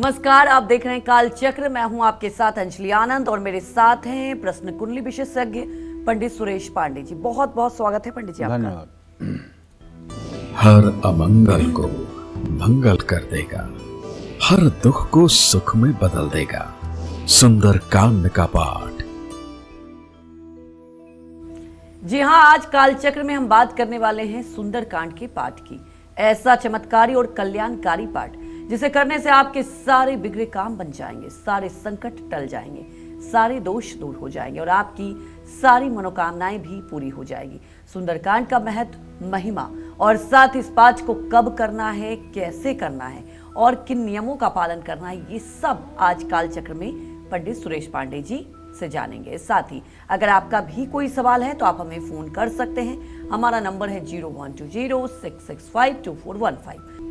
नमस्कार, आप देख रहे हैं काल चक्र। मैं हूं आपके साथ अंजलि आनंद और मेरे साथ हैं प्रश्न कुंडली विशेषज्ञ पंडित सुरेश पांडे जी। बहुत बहुत स्वागत है पंडित जी आपका। धन्यवाद। हर अमंगल को मंगल कर देगा, हर दुख को सुख में बदल देगा। सुंदर कांड का पाठ। जी हाँ, आज काल चक्र में हम बात करने वाले हैं सुंदर कांड के पाठ की। ऐसा चमत्कारी और कल्याणकारी पाठ जिसे करने से आपके सारे बिगड़े काम बन जाएंगे, सारे संकट टल जाएंगे, सारे दोष दूर हो जाएंगे और आपकी सारी मनोकामनाएं भी पूरी हो जाएगी। सुंदरकांड का महत्व, महिमा और साथ इस पाठ को कब करना है, कैसे करना है और किन नियमों का पालन करना है, ये सब आज काल चक्र में पंडित सुरेश पांडे जी से जानेंगे। साथ ही अगर आपका भी कोई सवाल है तो आप हमें फोन कर सकते हैं। हमारा नंबर है 012066524115।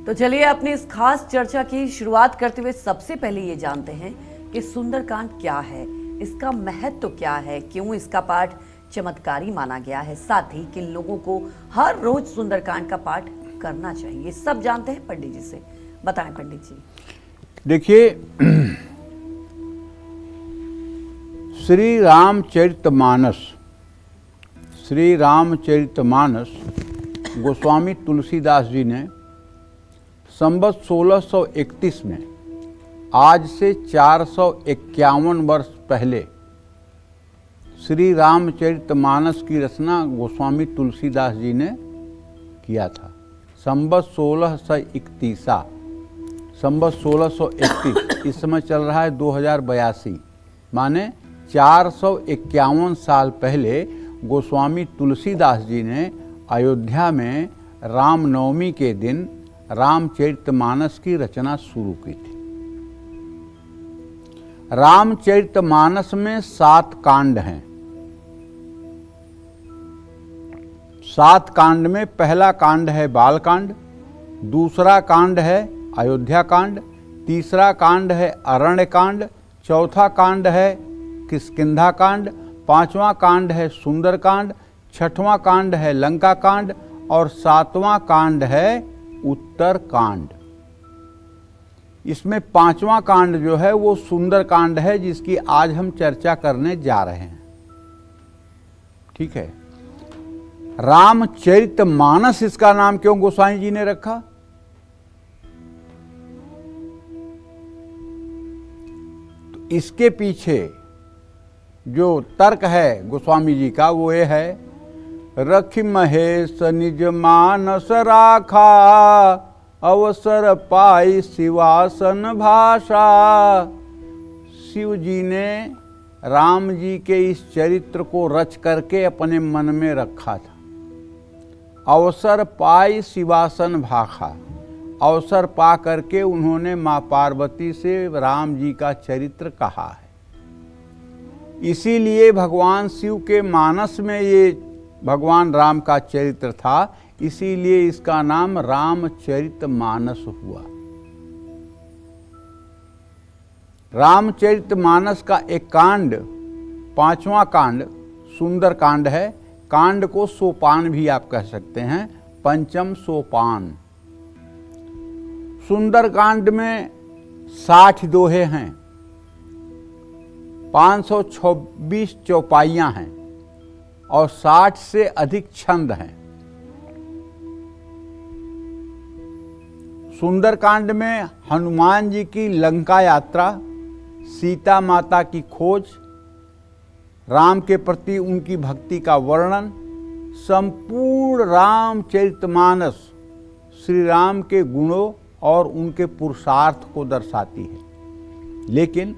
तो चलिए अपनी इस खास चर्चा की शुरुआत करते हुए सबसे पहले ये जानते हैं कि सुंदरकांड क्या है, इसका महत्व क्या है, क्यों इसका पाठ चमत्कारी माना गया है, साथ ही किन लोगों को हर रोज सुंदरकांड का पाठ करना चाहिए, सब जानते हैं पंडित जी से। बताएं पंडित जी। देखिए, श्री रामचरितमानस गोस्वामी तुलसीदास जी ने संवत 1631 में, आज से 451 वर्ष पहले, श्री रामचरितमानस की रचना गोस्वामी तुलसीदास जी ने किया था। संवत 1631, इस समय चल रहा है 2082, माने 451 साल पहले गोस्वामी तुलसीदास जी ने अयोध्या में रामनवमी के दिन रामचरितमानस की रचना शुरू की थी। रामचरितमानस में 7 कांड हैं। 7 कांड में पहला कांड है बालकांड, दूसरा कांड है अयोध्या कांड, तीसरा कांड है अरण्य कांड, चौथा कांड है किष्किंधा कांड, 5वां कांड है सुंदर कांड, 6वां कांड है लंका कांड और 7वां कांड है उत्तर कांड। इसमें 5वां कांड जो है वो सुंदर कांड है, जिसकी आज हम चर्चा करने जा रहे हैं। ठीक है। रामचरितमानस इसका नाम क्यों गोस्वामी जी ने रखा? तो इसके पीछे जो तर्क है गोस्वामी जी का वो ये है, रखि महेश निज मानस राखा, अवसर पाई शिवासन भाषा। शिव जी ने राम जी के इस चरित्र को रच करके अपने मन में रखा था। अवसर पाई शिवासन भाषा, अवसर पा करके उन्होंने माँ पार्वती से राम जी का चरित्र कहा है। इसीलिए भगवान शिव के मानस में ये भगवान राम का चरित्र था, इसीलिए इसका नाम रामचरितमानस हुआ। रामचरितमानस का एक कांड, 5वां कांड सुंदर कांड है। कांड को सोपान भी आप कह सकते हैं, पंचम सोपान। सुंदर कांड में 60 दोहे हैं, 526 चौपाइयां हैं और 60 से अधिक छंद हैं। सुंदरकांड में हनुमान जी की लंका यात्रा, सीता माता की खोज, राम के प्रति उनकी भक्ति का वर्णन, संपूर्ण रामचरितमानस श्री राम के गुणों और उनके पुरुषार्थ को दर्शाती है। लेकिन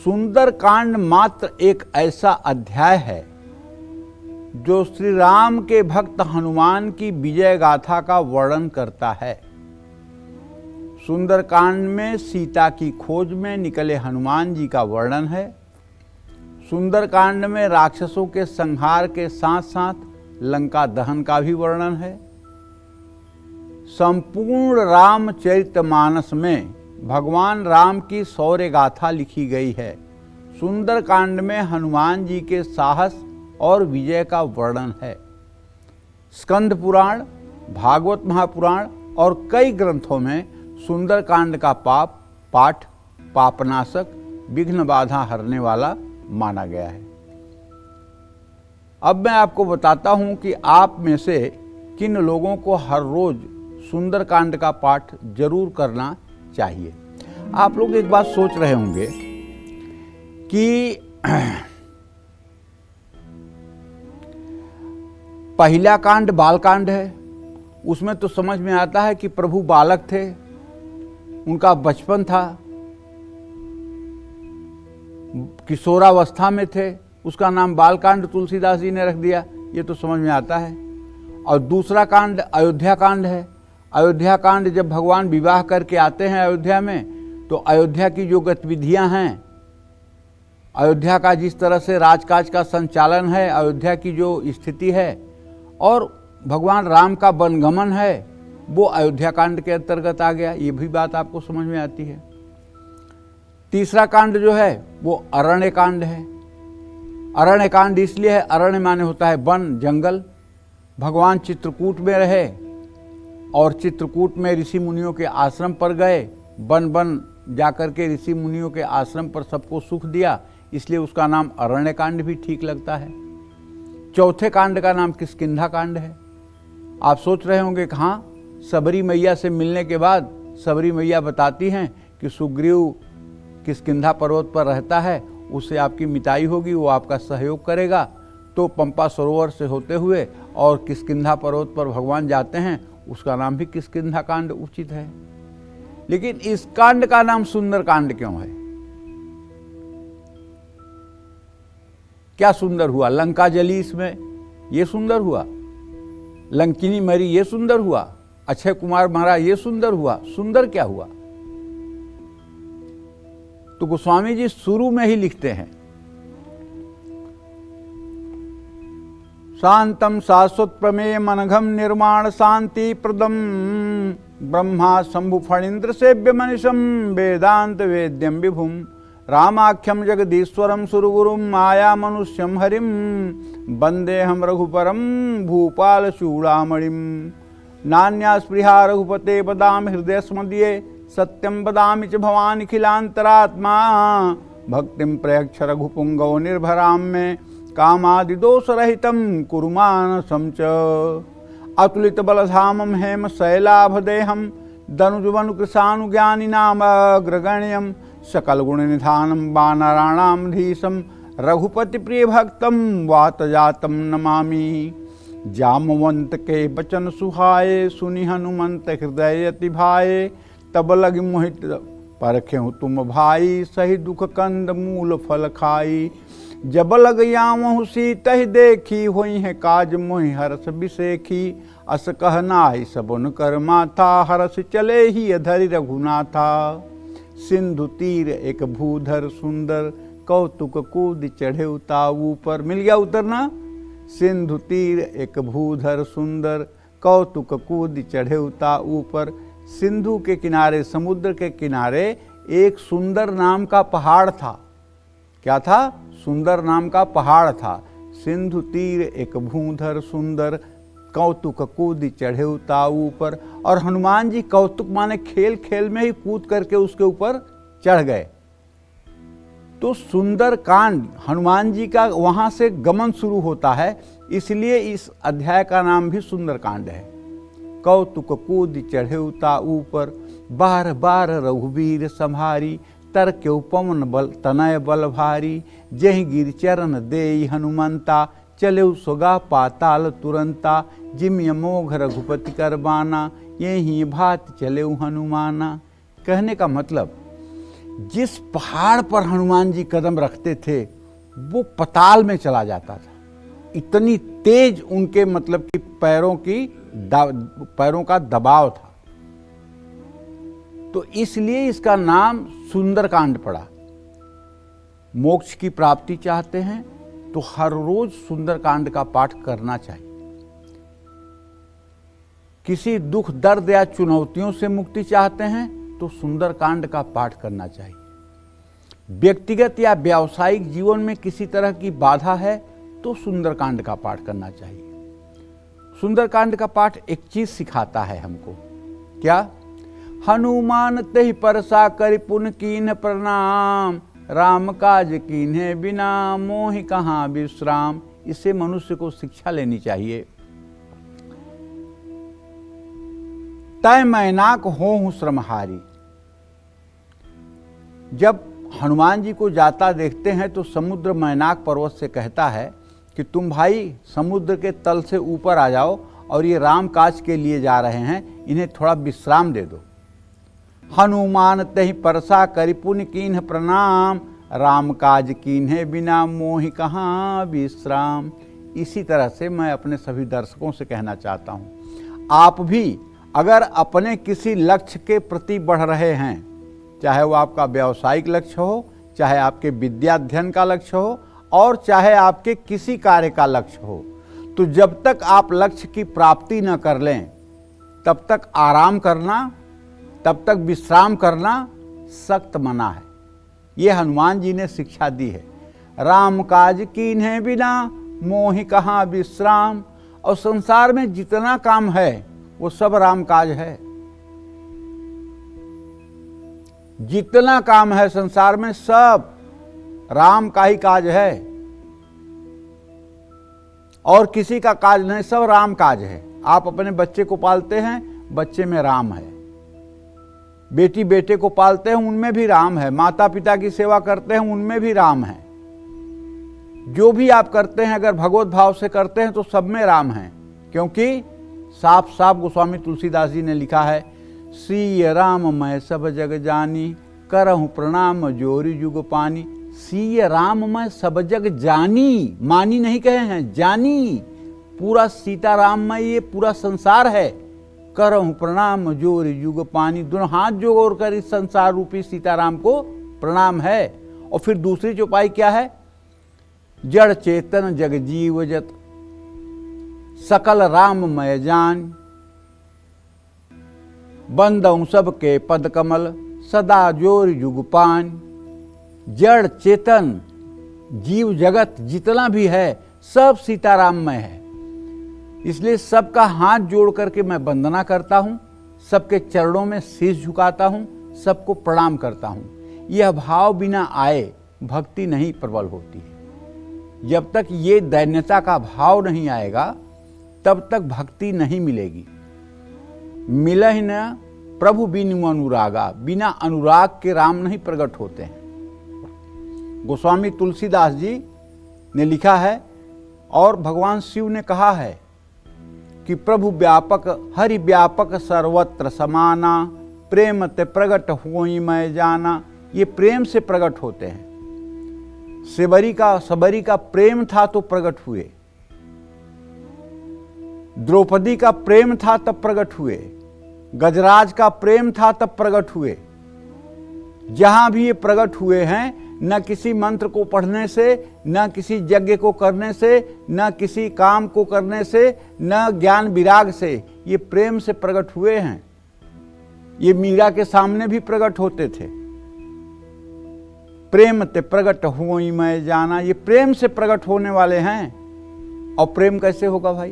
सुंदरकांड मात्र एक ऐसा अध्याय है जो श्री राम के भक्त हनुमान की विजय गाथा का वर्णन करता है। सुंदरकांड में सीता की खोज में निकले हनुमान जी का वर्णन है। सुंदरकांड में राक्षसों के संहार के साथ साथ लंका दहन का भी वर्णन है। संपूर्ण रामचरितमानस में भगवान राम की शौर्य गाथा लिखी गई है। सुंदरकांड में हनुमान जी के साहस और विजय का वर्णन है। स्कंद पुराण, भागवत महापुराण और कई ग्रंथों में सुंदरकांड का पाठ पाठ पापनाशक, विघ्न बाधा हरने वाला माना गया है। अब मैं आपको बताता हूं कि आप में से किन लोगों को हर रोज सुंदरकांड का पाठ जरूर करना चाहिए। आप लोग एक बात सोच रहे होंगे कि पहला कांड बालकांड है, उसमें तो समझ में आता है कि प्रभु बालक थे, उनका बचपन था, किशोरावस्था में थे, उसका नाम बालकांड तुलसीदास जी ने रख दिया, ये तो समझ में आता है। और दूसरा कांड अयोध्या कांड है। अयोध्या कांड जब भगवान विवाह करके आते हैं अयोध्या में, तो अयोध्या की जो गतिविधियां हैं, अयोध्या का जिस तरह से राजकाज का संचालन है, अयोध्या की जो स्थिति है, और भगवान राम का वनगमन है, वो अयोध्या कांड के अंतर्गत आ गया। ये भी बात आपको समझ में आती है। तीसरा कांड जो है वो अरण्य कांड है। अरण्य कांड इसलिए है, अरण्य माने होता है वन, जंगल। भगवान चित्रकूट में रहे और चित्रकूट में ऋषि मुनियों के आश्रम पर गए, वन वन जाकर के ऋषि मुनियों के आश्रम पर सबको सुख दिया, इसलिए उसका नाम अरण्य कांड भी ठीक लगता है। चौथे कांड का नाम किष्किंधा कांड है। आप सोच रहे होंगे कहाँ, सबरी मैया से मिलने के बाद सबरी मैया बताती हैं कि सुग्रीव किष्किंधा पर्वत पर रहता है, उससे आपकी मिताई होगी, वो आपका सहयोग करेगा। तो पंपा सरोवर से होते हुए और किष्किंधा पर्वत पर भगवान जाते हैं, उसका नाम भी किष्किंधा कांड उचित है। लेकिन इस कांड का नाम सुंदर कांड क्यों है? क्या सुंदर हुआ? लंका जली इसमें, ये सुंदर हुआ। लंकिनी मरी, ये सुंदर हुआ। अक्षय कुमार मरा, ये सुंदर हुआ। सुंदर क्या हुआ? तो गोस्वामी जी शुरू में ही लिखते हैं, शांतम शाश्वत प्रमेय मनघम निर्माण शांति प्रदम ब्रह्मा शंभु फणीन्द्र सेव्य मनिषम वेदांत वेद्यम विभुम रामाख्यम जगदीश्वरम सुरगुरुम माया मनुष्यम हरिम वंदे हम रघुपरम भूपाल चूड़ामणिम नान्या स्पृहा रघुपते बदाम हृदय स्मदीये सत्यम बदामि च भवान् अखिलांतरात्मा भक्तिम प्रयक्ष रघुपुंगव निर्भराम में कामादि दोष रहितम कुरुमानसं च अतुलित बलधामम हेम शैलाभ देहम दनुजुवनु कृशानुज्ञानी नाम अग्रगण्यम सकल गुण निधानम वानराणाम धीशम रघुपति प्रिय भक्तम वात जातम नमामि जामवंत के बचन सुहाए सुनि हनुमंत हृदय अति भाए तब लग मोहित परख्यहु तुम भाई सही दुख कंद मूल फल खाई जब लग यामहु सीतहि देखी होई है काज मोहि हरस बिसेखी अस कहनाहि सबुन कर माथा हरस चले ही अधरि रघुनाथा सिंधु तीर एक भूधर सुंदर कौतुक कूद चढ़े उताऊ पर। मिल गया उतरना। सिंधु तीर एक भूधर सुंदर कौतुक कूद चढ़े उताऊ पर। सिंधु के किनारे, समुद्र के किनारे एक सुंदर नाम का पहाड़ था। क्या था? सुंदर नाम का पहाड़ था। सिंधु तीर एक भूधर सुंदर कौतुक कूद चढ़े उताऊ पर। और हनुमान जी कौतुक माने खेल खेल में ही कूद करके उसके ऊपर चढ़ गए। तो सुंदर कांड हनुमान जी का वहां से गमन शुरू होता है, इसलिए इस अध्याय का नाम भी सुंदर कांड है। कौतुक कूद चढ़े उताऊ पर बार बार रघुवीर संभारी तरक्यउ पवन बल तनय बल भारी जहि गिर चरण देई हनुमंता चले सोगा पाताल तुरंता जिम्य मोघ रघुपति करबाना यही भात चले हनुमाना। कहने का मतलब, जिस पहाड़ पर हनुमान जी कदम रखते थे वो पताल में चला जाता था। इतनी तेज उनके मतलब कि पैरों का दबाव था। तो इसलिए इसका नाम सुंदरकांड पड़ा। मोक्ष की प्राप्ति चाहते हैं तो हर रोज सुंदरकांड का पाठ करना चाहिए। किसी दुख दर्द या चुनौतियों से मुक्ति चाहते हैं तो सुंदरकांड का पाठ करना चाहिए। व्यक्तिगत या व्यावसायिक जीवन में किसी तरह की बाधा है तो सुंदरकांड का पाठ करना चाहिए। सुंदरकांड का पाठ एक चीज सिखाता है हमको। क्या? हनुमान तेहि परसा करि पुन कीन्ह प्रणाम, राम काज कीन्हे बिना मोहि कहाँ विश्राम। इससे मनुष्य को शिक्षा लेनी चाहिए। तय मैनाक होहु श्रमहारी। जब हनुमान जी को जाता देखते हैं तो समुद्र मैनाक पर्वत से कहता है कि तुम भाई समुद्र के तल से ऊपर आ जाओ और ये राम काज के लिए जा रहे हैं, इन्हें थोड़ा विश्राम दे दो। हनुमान तेहि परसा करि पुन कीन्ह प्रणाम, राम काज कीन्हे बिना मोहि कहाँ विश्राम। इसी तरह से मैं अपने सभी दर्शकों से कहना चाहता हूँ, आप भी अगर अपने किसी लक्ष्य के प्रति बढ़ रहे हैं, चाहे वो आपका व्यावसायिक लक्ष्य हो, चाहे आपके विद्याध्ययन का लक्ष्य हो, और चाहे आपके किसी कार्य का लक्ष्य हो, तो जब तक आप लक्ष्य की प्राप्ति न कर लें तब तक आराम करना, तब तक विश्राम करना सख्त मना है। ये हनुमान जी ने शिक्षा दी है। राम काज कीन्हे बिना मोहि कहाँ विश्राम। और संसार में जितना काम है वो सब राम काज है। जितना काम है संसार में सब राम का ही काज है, और किसी का काज नहीं, सब राम काज है। आप अपने बच्चे को पालते हैं, बच्चे में राम है। बेटी बेटे को पालते हैं, उनमें भी राम है। माता पिता की सेवा करते हैं, उनमें भी राम है। जो भी आप करते हैं अगर भगवत भाव से करते हैं तो सब में राम है। क्योंकि साफ साफ गोस्वामी तुलसीदास जी ने लिखा है, सिय राम मैं सब जग जानी, करहूँ प्रणाम जोरी जुग पानी। सिय राम मैं सब जग जानी, मानी नहीं कहे हैं, जानी। पूरा सीताराम में ये पूरा संसार है। करहूँ प्रणाम जोरी जुग पानी, दोनों हाथ जोड़ कर इस संसार रूपी सीताराम को प्रणाम है। और फिर दूसरी चौपाई क्या है, जड़ चेतन जग जीव जत, सकल राम मय जान। बंदऊं सबके पद कमल, सदा जोर जुग पान। जड़ चेतन जीव जगत जितना भी है सब सीताराम में है। इसलिए सबका हाथ जोड़ करके मैं वंदना करता हूँ, सबके चरणों में शीश झुकाता हूँ, सबको प्रणाम करता हूँ। यह भाव बिना आए भक्ति नहीं प्रबल होती है। जब तक ये दैन्यता का भाव नहीं आएगा तब तक भक्ति नहीं मिलेगी। मिलहि न प्रभु बिनु अनुरागा, बिना अनुराग के राम नहीं प्रकट होते हैं। गोस्वामी तुलसीदास जी ने लिखा है और भगवान शिव ने कहा है कि प्रभु व्यापक हरि व्यापक सर्वत्र समाना, प्रेम ते प्रगट होई मैं जाना। ये प्रेम से प्रकट होते हैं। सबरी का प्रेम था तो प्रकट हुए, द्रौपदी का प्रेम था तब प्रकट हुए, गजराज का प्रेम था तब प्रकट हुए। जहां भी ये प्रकट हुए हैं, न किसी मंत्र को पढ़ने से, न किसी यज्ञ को करने से, न किसी काम को करने से, न ज्ञान विराग से, ये प्रेम से प्रकट हुए हैं। ये मीरा के सामने भी प्रकट होते थे। प्रेम ते प्रकट होई मैं जाना, ये प्रेम से प्रकट होने वाले हैं। और प्रेम कैसे होगा भाई?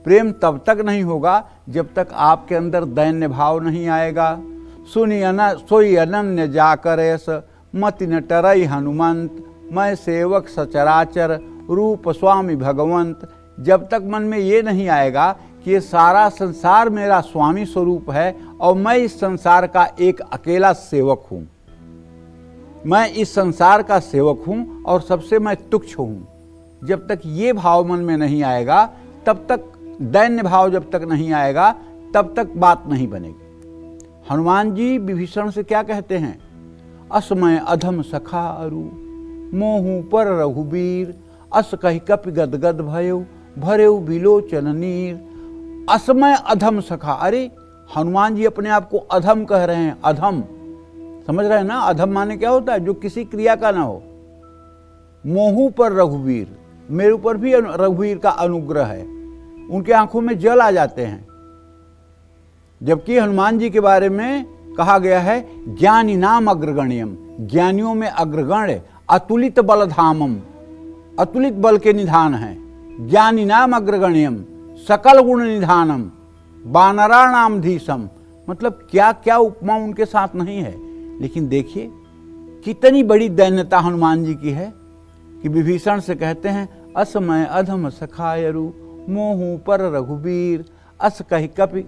प्रेम तब तक नहीं होगा जब तक आपके अंदर दैन्य भाव नहीं आएगा। सोई अनन्य जाकर ऐस, मति न टरई हनुमंत, मैं सेवक सचराचर, रूप स्वामी भगवंत। जब तक मन में ये नहीं आएगा कि ये सारा संसार मेरा स्वामी स्वरूप है और मैं इस संसार का एक अकेला सेवक हूँ, मैं इस संसार का सेवक हूँ और सबसे मैं तुच्छ हूँ, जब तक ये भाव मन में नहीं आएगा, तब तक दैन्य भाव जब तक नहीं आएगा, तब तक बात नहीं बनेगी। हनुमान जी विभीषण से क्या कहते हैं? असमय अधम सखा अरु, मोहू पर रघुबीर, अस कहि कपि गदगद भयउ, भरेउ बिलोचन नीर। असमय अधम सखा, अरे हनुमान जी अपने आप को अधम कह रहे हैं। अधम समझ रहे हैं ना? अधम माने क्या होता है? जो किसी क्रिया का ना हो। मोहू पर रघुवीर, मेरे ऊपर भी रघुवीर का अनुग्रह है। उनके आंखों में जल आ जाते हैं। जबकि हनुमान जी के बारे में कहा गया है ज्ञानी नाम अग्रगण्यम, ज्ञानियों में अग्रगण्य, अतुलित बलधामम, अतुलित बल के निधान है। ज्ञानी नाम अग्रगण्यम, सकल गुण निधानम, वानराणाम धीशम, मतलब क्या क्या उपमा उनके साथ नहीं है। लेकिन देखिए कितनी बड़ी दैन्यता हनुमान जी की है कि विभीषण से कहते हैं असमय अधम सखायरु मोहू पर रघुबीर अस कहि कपि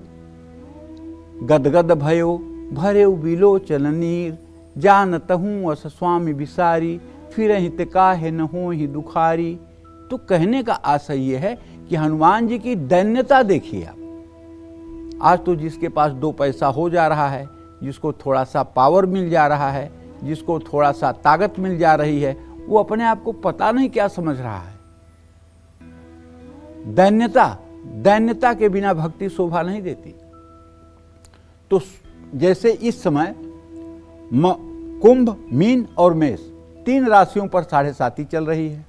गदगद भयो भरे बिलोचन नीर जानतहूँ अस स्वामी विसारी फिर हित काहे न हो ही दुखारी। तो कहने का आशय यह है कि हनुमान जी की दैन्यता देखिए आप। आज तो जिसके पास 2 पैसा हो जा रहा है, जिसको थोड़ा सा पावर मिल जा रहा है, जिसको थोड़ा सा ताकत मिल जा रही है, वो अपने आप को पता नहीं क्या समझ रहा है। दैन्यता के बिना भक्ति शोभा नहीं देती। तो जैसे इस समय कुंभ, मीन और मेष 3 राशियों पर 7.5 चल रही है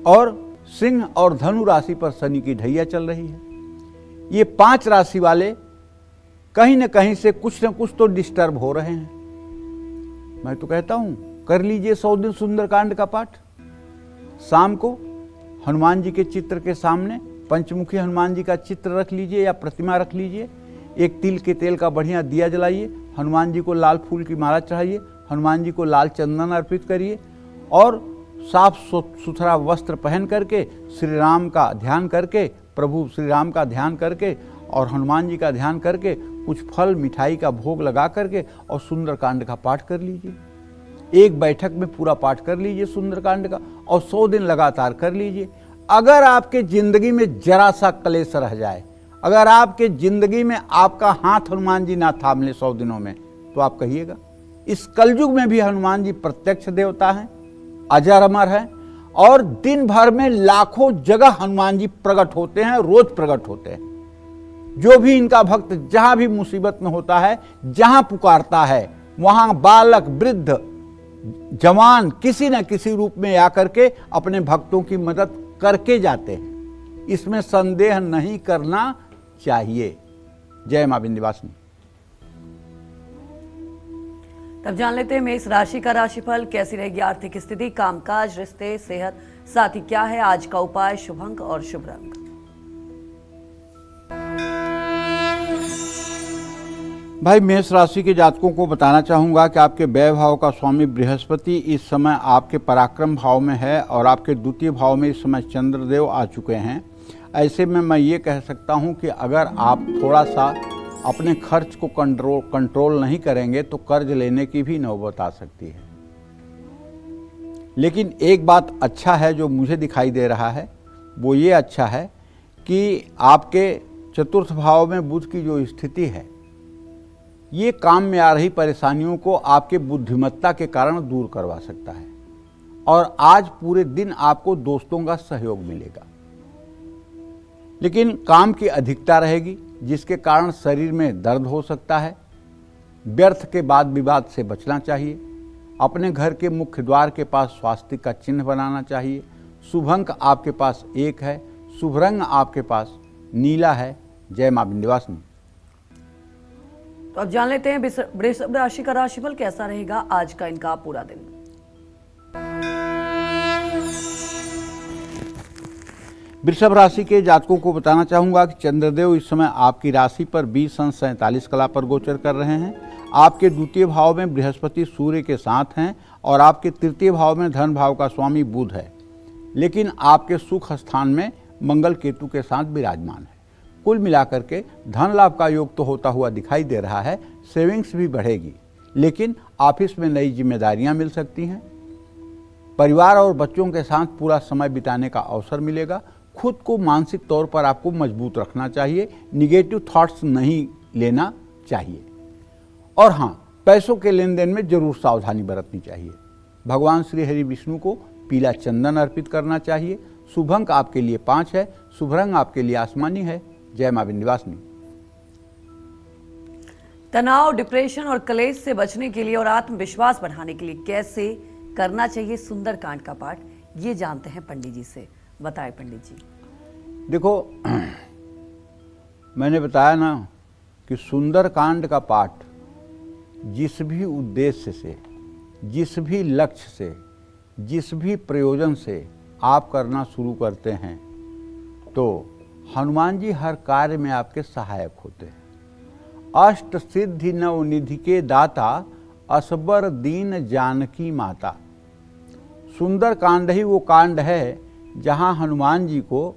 और सिंह और धनु राशि पर शनि की ढैया चल रही है। ये 5 राशि वाले कहीं न कहीं से कुछ न कुछ तो डिस्टर्ब हो रहे हैं। मैं तो कहता हूं कर लीजिए 100 दिन सुंदरकांड का पाठ। शाम को हनुमान जी के चित्र के सामने पंचमुखी हनुमान जी का चित्र रख लीजिए या प्रतिमा रख लीजिए। एक तिल के तेल का बढ़िया दिया जलाइए, हनुमान जी को लाल फूल की माला चढ़ाइए, हनुमान जी को लाल चंदन अर्पित करिए और साफ सुथरा वस्त्र पहन करके श्री राम का ध्यान करके, प्रभु श्री राम का ध्यान करके और हनुमान जी का ध्यान करके कुछ फल मिठाई का भोग लगा करके और सुंदरकांड का पाठ कर लीजिए। एक बैठक में पूरा पाठ कर लीजिए सुंदरकांड का और 100 दिन लगातार कर लीजिए। अगर आपके जिंदगी में जरा सा क्लेश रह जाए, अगर आपके जिंदगी में आपका हाथ हनुमान जी ना थाम ले 100 दिनों में, तो आप कहिएगा। इस कलयुग में भी हनुमान जी प्रत्यक्ष देवता हैं, अजर अमर हैं और दिन भर में लाखों जगह हनुमान जी प्रकट होते हैं, रोज प्रकट होते हैं। जो भी इनका भक्त जहां भी मुसीबत में होता है, जहां पुकारता है, वहां बालक, वृद्ध, जवान किसी न किसी रूप में आकर के अपने भक्तों की मदद करके जाते हैं। इसमें संदेह नहीं करना चाहिए। जय मां विंध्यवासिनी। तब जान लेते हैं मेष राशि का राशिफल। कैसी रहेगी आर्थिक स्थिति, कामकाज, रिश्ते, सेहत, साथ ही क्या है आज का उपाय, शुभ अंक और शुभ रंग। भाई मेष राशि के जातकों को बताना चाहूंगा कि आपके व्यय भाव का स्वामी बृहस्पति इस समय आपके पराक्रम भाव में है और आपके द्वितीय भाव में इस समय चंद्रदेव आ चुके हैं। ऐसे में मैं ये कह सकता हूं कि अगर आप थोड़ा सा अपने खर्च को कंट्रोल नहीं करेंगे तो कर्ज लेने की भी नौबत आ सकती है। लेकिन एक बात अच्छा है जो मुझे दिखाई दे रहा है, वो ये अच्छा है कि आपके चतुर्थ भाव में बुध की जो स्थिति है, ये काम में आ रही परेशानियों को आपके बुद्धिमत्ता के कारण दूर करवा सकता है और आज पूरे दिन आपको दोस्तों का सहयोग मिलेगा। लेकिन काम की अधिकता रहेगी जिसके कारण शरीर में दर्द हो सकता है। व्यर्थ के वाद विवाद से बचना चाहिए। अपने घर के मुख्य द्वार के पास स्वास्तिक का चिन्ह बनाना चाहिए। शुभ अंक आपके पास 1 है। शुभ रंग आपके पास नीला है। जय मां विंध्यवासिनी। तो अब जान लेते हैं वृषभ राशि का राशिफल कैसा रहेगा आज का इनका पूरा दिन। वृषभ राशि के जातकों को बताना चाहूंगा कि चंद्रदेव इस समय आपकी राशि पर 20:47 कला पर गोचर कर रहे हैं। आपके द्वितीय भाव में बृहस्पति सूर्य के साथ हैं और आपके तृतीय भाव में धन भाव का स्वामी बुध है, लेकिन आपके सुख स्थान में मंगल केतु के साथ विराजमान है। कुल मिलाकर के धन लाभ का योग तो होता हुआ दिखाई दे रहा है। सेविंग्स भी बढ़ेगी, लेकिन ऑफिस में नई जिम्मेदारियां मिल सकती हैं। परिवार और बच्चों के साथ पूरा समय बिताने का अवसर मिलेगा। खुद को मानसिक तौर पर आपको मजबूत रखना चाहिए। निगेटिव थॉट्स नहीं लेना चाहिए और हाँ, पैसों के लेन देन में जरूर सावधानी बरतनी चाहिए। भगवान श्री हरि विष्णु को पीला चंदन अर्पित करना चाहिए। शुभ अंक आपके लिए 5 है। शुभ रंग आपके लिए आसमानी है। जय मां विंध्यवासिनी। तनाव, डिप्रेशन और क्लेश से बचने के लिए और आत्मविश्वास बढ़ाने के लिए कैसे करना चाहिए सुंदरकांड का पाठ, ये जानते हैं पंडित जी से। बताएं पंडित जी। देखो, मैंने बताया ना कि सुंदरकांड का पाठ जिस भी उद्देश्य से, जिस भी लक्ष्य से, जिस भी प्रयोजन से आप करना शुरू करते हैं तो हनुमान जी हर कार्य में आपके सहायक होते हैं अष्ट सिद्धि नवनिधि के दाता, असबर दीन जानकी माता। सुंदर कांड ही वो कांड है जहाँ हनुमान जी को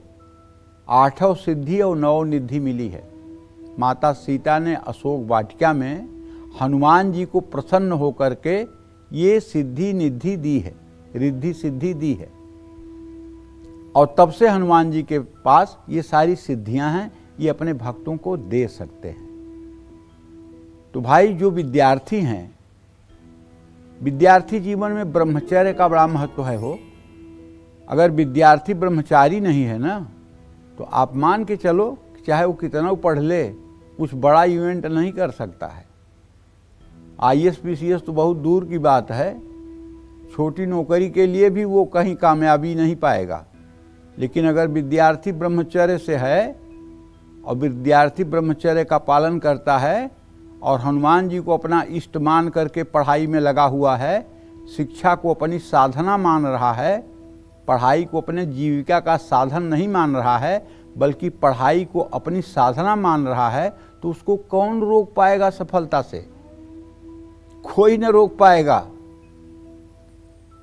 8 सिद्धि और 9 निधि मिली है। माता सीता ने अशोक वाटिका में हनुमान जी को प्रसन्न होकर के ये सिद्धि निधि दी है, रिद्धि सिद्धि दी है, और तब से हनुमान जी के पास ये सारी सिद्धियां हैं, ये अपने भक्तों को दे सकते हैं। तो भाई जो विद्यार्थी हैं, विद्यार्थी जीवन में ब्रह्मचर्य का बड़ा महत्व है हो। अगर विद्यार्थी ब्रह्मचारी नहीं है ना, तो आप मान के चलो कि चाहे वो कितना पढ़ ले, कुछ बड़ा इवेंट नहीं कर सकता है। IAS PCS तो बहुत दूर की बात है, छोटी नौकरी के लिए भी वो कहीं कामयाबी नहीं पाएगा। लेकिन अगर विद्यार्थी ब्रह्मचर्य से है और विद्यार्थी ब्रह्मचर्य का पालन करता है और हनुमान जी को अपना इष्ट मान करके पढ़ाई में लगा हुआ है, शिक्षा को अपनी साधना मान रहा है, पढ़ाई को अपने जीविका का साधन नहीं मान रहा है, बल्कि पढ़ाई को अपनी साधना मान रहा है, तो उसको कौन रोक पाएगा सफलता से? कोई न रोक पाएगा।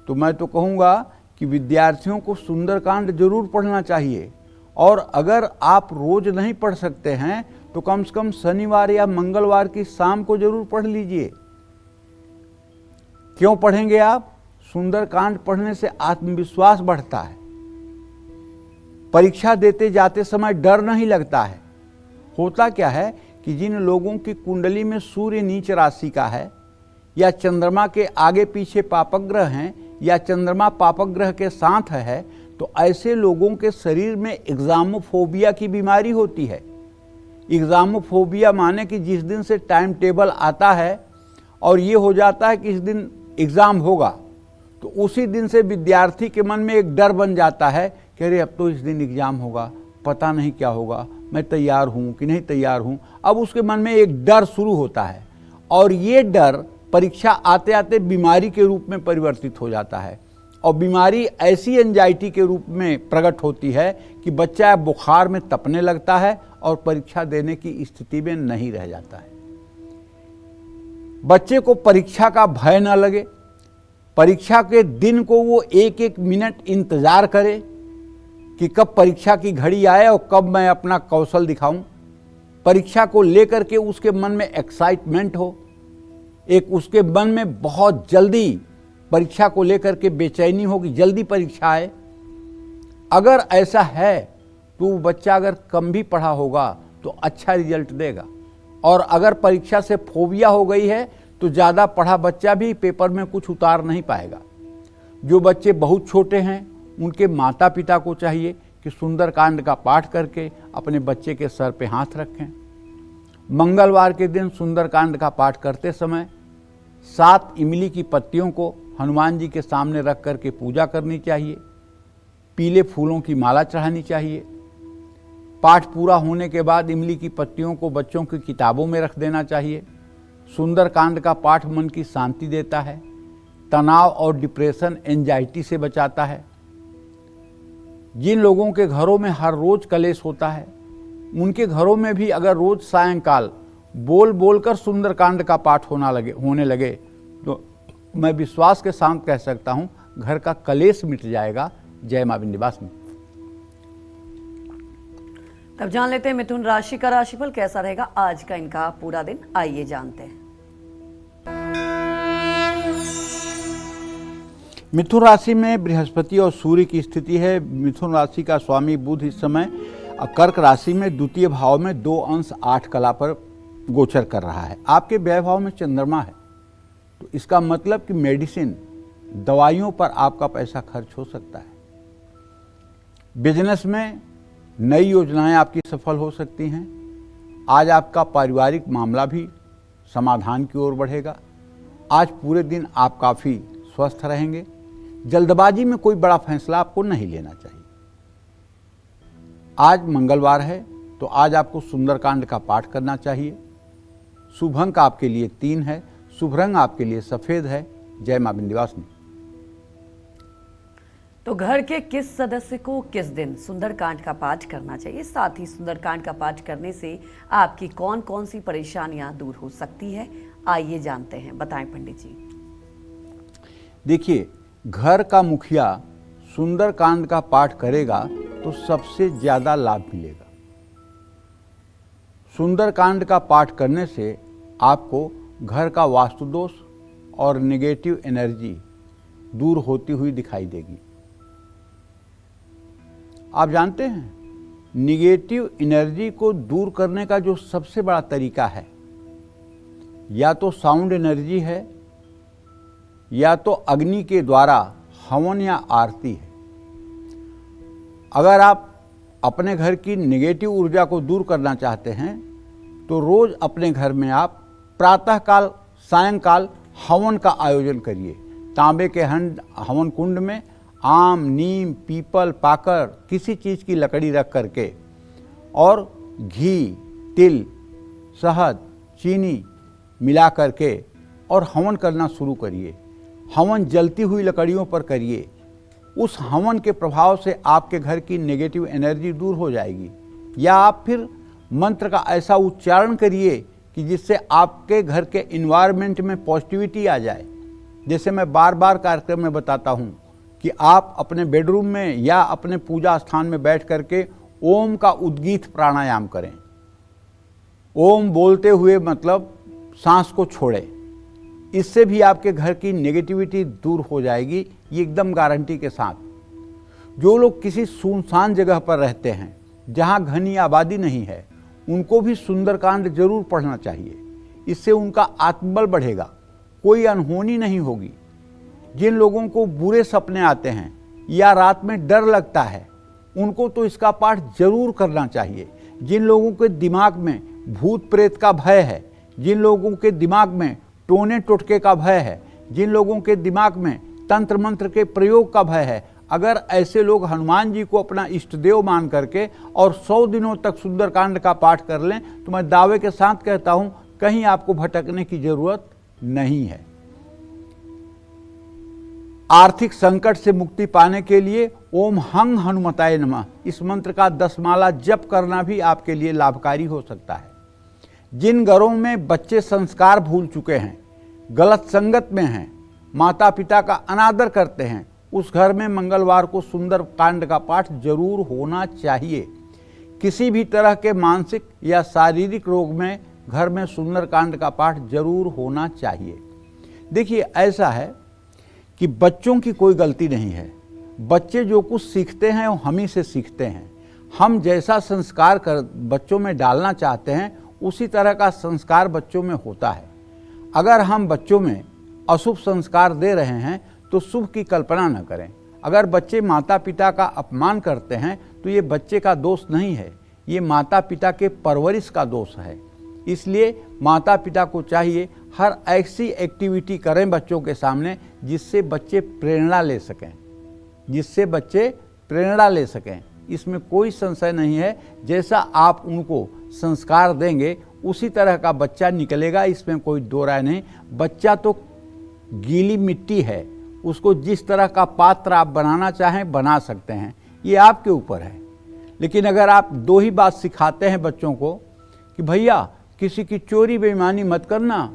तो मैं तो कहूँगा कि विद्यार्थियों को सुंदरकांड जरूर पढ़ना चाहिए, और अगर आप रोज नहीं पढ़ सकते हैं तो कम से कम शनिवार या मंगलवार की शाम को जरूर पढ़ लीजिए। क्यों पढ़ेंगे आप? सुंदरकांड पढ़ने से आत्मविश्वास बढ़ता है, परीक्षा देते जाते समय डर नहीं लगता है। होता क्या है कि जिन लोगों की कुंडली में सूर्य नीच राशि का है, या चंद्रमा के आगे पीछे पापग्रह हैं, या चंद्रमा पापग्रह के साथ है, तो ऐसे लोगों के शरीर में एग्जामोफोबिया की बीमारी होती है। एग्जामोफोबिया माने कि जिस दिन से टाइम टेबल आता है और ये हो जाता है कि इस दिन एग्ज़ाम होगा, तो उसी दिन से विद्यार्थी के मन में एक डर बन जाता है कि अरे अब तो इस दिन एग्ज़ाम होगा, पता नहीं क्या होगा, मैं तैयार हूँ कि नहीं तैयार हूँ। अब उसके मन में एक डर शुरू होता है, और ये डर परीक्षा आते आते बीमारी के रूप में परिवर्तित हो जाता है, और बीमारी ऐसी एंजाइटी के रूप में प्रकट होती है कि बच्चा बुखार में तपने लगता है और परीक्षा देने की स्थिति में नहीं रह जाता है। बच्चे को परीक्षा का भय न लगे, परीक्षा के दिन को वो एक एक मिनट इंतजार करे कि कब परीक्षा की घड़ी आए और कब मैं अपना कौशल दिखाऊं। परीक्षा को लेकर के उसके मन में एक्साइटमेंट हो, एक उसके मन में बहुत जल्दी परीक्षा को लेकर के बेचैनी हो कि जल्दी परीक्षा आए। अगर ऐसा है तो वो बच्चा अगर कम भी पढ़ा होगा तो अच्छा रिजल्ट देगा, और अगर परीक्षा से फोबिया हो गई है तो ज़्यादा पढ़ा बच्चा भी पेपर में कुछ उतार नहीं पाएगा। जो बच्चे बहुत छोटे हैं उनके माता पिता को चाहिए कि सुंदरकांड का पाठ करके अपने बच्चे के सर पे हाथ रखें। मंगलवार के दिन सुंदरकांड का पाठ करते समय 7 इमली की पत्तियों को हनुमान जी के सामने रख करके पूजा करनी चाहिए। पीले फूलों की माला चढ़ानी चाहिए। पाठ पूरा होने के बाद इमली की पत्तियों को बच्चों की किताबों में रख देना चाहिए। सुंदरकांड का पाठ मन की शांति देता है, तनाव और डिप्रेशन, एंजाइटी से बचाता है। जिन लोगों के घरों में हर रोज कलेश होता है, उनके घरों में भी अगर रोज सायंकाल बोल बोलकर सुंदरकांड का पाठ होने लगे तो मैं विश्वास के साथ कह सकता हूं घर का कलेश मिट जाएगा। जय मां विंध्यवासिनी। तब जान लेते हैं मिथुन राशि का राशिफल कैसा रहेगा आज का इनका पूरा दिन, आइए जानते हैं। मिथुन राशि में बृहस्पति और सूर्य की स्थिति है। मिथुन राशि का स्वामी बुध इस समय कर्क राशि में द्वितीय भाव में 2 अंश 8 कला पर गोचर कर रहा है। आपके व्यय भाव में चंद्रमा है, तो इसका मतलब कि मेडिसिन, दवाइयों पर आपका पैसा खर्च हो सकता है। बिजनेस में नई योजनाएं आपकी सफल हो सकती हैं। आज आपका पारिवारिक मामला भी समाधान की ओर बढ़ेगा। आज पूरे दिन आप काफ़ी स्वस्थ रहेंगे। जल्दबाजी में कोई बड़ा फैसला आपको नहीं लेना चाहिए। आज मंगलवार है, तो आज आपको सुंदरकांड का पाठ करना चाहिए। शुभ अंक आपके लिए 3 है। शुभ रंग आपके लिए सफ़ेद है। जय मां विंध्यवासिनी। तो घर के किस सदस्य को किस दिन सुंदरकांड का पाठ करना चाहिए, साथ ही सुंदरकांड का पाठ करने से आपकी कौन कौन सी परेशानियां दूर हो सकती है, आइए जानते हैं। बताएं पंडित जी। देखिए, घर का मुखिया सुंदरकांड का पाठ करेगा तो सबसे ज्यादा लाभ मिलेगा। सुंदरकांड का पाठ करने से आपको घर का वास्तु दोष और नेगेटिव एनर्जी दूर होती हुई दिखाई देगी। आप जानते हैं, निगेटिव एनर्जी को दूर करने का जो सबसे बड़ा तरीका है, या तो साउंड एनर्जी है, या तो अग्नि के द्वारा हवन या आरती है। अगर आप अपने घर की नेगेटिव ऊर्जा को दूर करना चाहते हैं तो रोज अपने घर में आप प्रातःकाल सायंकाल हवन का आयोजन करिए। तांबे के हवन कुंड में आम, नीम, पीपल, पाकर किसी चीज़ की लकड़ी रख करके और घी, तिल, शहद, चीनी मिला करके और हवन करना शुरू करिए। हवन जलती हुई लकड़ियों पर करिए। उस हवन के प्रभाव से आपके घर की नेगेटिव एनर्जी दूर हो जाएगी। या आप फिर मंत्र का ऐसा उच्चारण करिए कि जिससे आपके घर के इन्वायरमेंट में पॉजिटिविटी आ जाए। जैसे मैं बार बार कार्यक्रम में बताता हूँ कि आप अपने बेडरूम में या अपने पूजा स्थान में बैठ करके ओम का उद्गीत प्राणायाम करें। ओम बोलते हुए मतलब सांस को छोड़ें। इससे भी आपके घर की नेगेटिविटी दूर हो जाएगी, ये एकदम गारंटी के साथ। जो लोग किसी सुनसान जगह पर रहते हैं जहाँ घनी आबादी नहीं है, उनको भी सुंदरकांड जरूर पढ़ना चाहिए। इससे उनका आत्मबल बढ़ेगा, कोई अनहोनी नहीं होगी। जिन लोगों को बुरे सपने आते हैं या रात में डर लगता है, उनको तो इसका पाठ जरूर करना चाहिए। जिन लोगों के दिमाग में भूत प्रेत का भय है, जिन लोगों के दिमाग में टोने टोटके का भय है, जिन लोगों के दिमाग में तंत्र मंत्र के प्रयोग का भय है, अगर ऐसे लोग हनुमान जी को अपना इष्ट देव मान करके और 100 दिनों तक सुंदरकांड का पाठ कर लें तो मैं दावे के साथ कहता हूं, कहीं आपको भटकने की जरूरत नहीं है। आर्थिक संकट से मुक्ति पाने के लिए ओम हंग हनुमताय नमः इस मंत्र का 10 माला जप करना भी आपके लिए लाभकारी हो सकता है। जिन घरों में बच्चे संस्कार भूल चुके हैं, गलत संगत में हैं, माता पिता का अनादर करते हैं, उस घर में मंगलवार को सुंदरकांड का पाठ जरूर होना चाहिए। किसी भी तरह के मानसिक या शारीरिक रोग में घर में सुंदरकांड का पाठ जरूर होना चाहिए। देखिए, ऐसा है कि बच्चों की कोई गलती नहीं है। बच्चे जो कुछ सीखते हैं वो हम ही से सीखते हैं। हम जैसा संस्कार कर बच्चों में डालना चाहते हैं, उसी तरह का संस्कार बच्चों में होता है। अगर हम बच्चों में अशुभ संस्कार दे रहे हैं तो शुभ की कल्पना न करें। अगर बच्चे माता पिता का अपमान करते हैं तो ये बच्चे का दोष नहीं है, ये माता पिता के परवरिश का दोष है। इसलिए माता पिता को चाहिए हर ऐसी एक्टिविटी करें बच्चों के सामने जिससे बच्चे प्रेरणा ले सकें, इसमें कोई संशय नहीं है। जैसा आप उनको संस्कार देंगे उसी तरह का बच्चा निकलेगा, इसमें कोई दो राय नहीं। बच्चा तो गीली मिट्टी है, उसको जिस तरह का पात्र आप बनाना चाहें बना सकते हैं, ये आपके ऊपर है। लेकिन अगर आप दो ही बात सिखाते हैं बच्चों को कि भैया किसी की चोरी बेईमानी मत करना,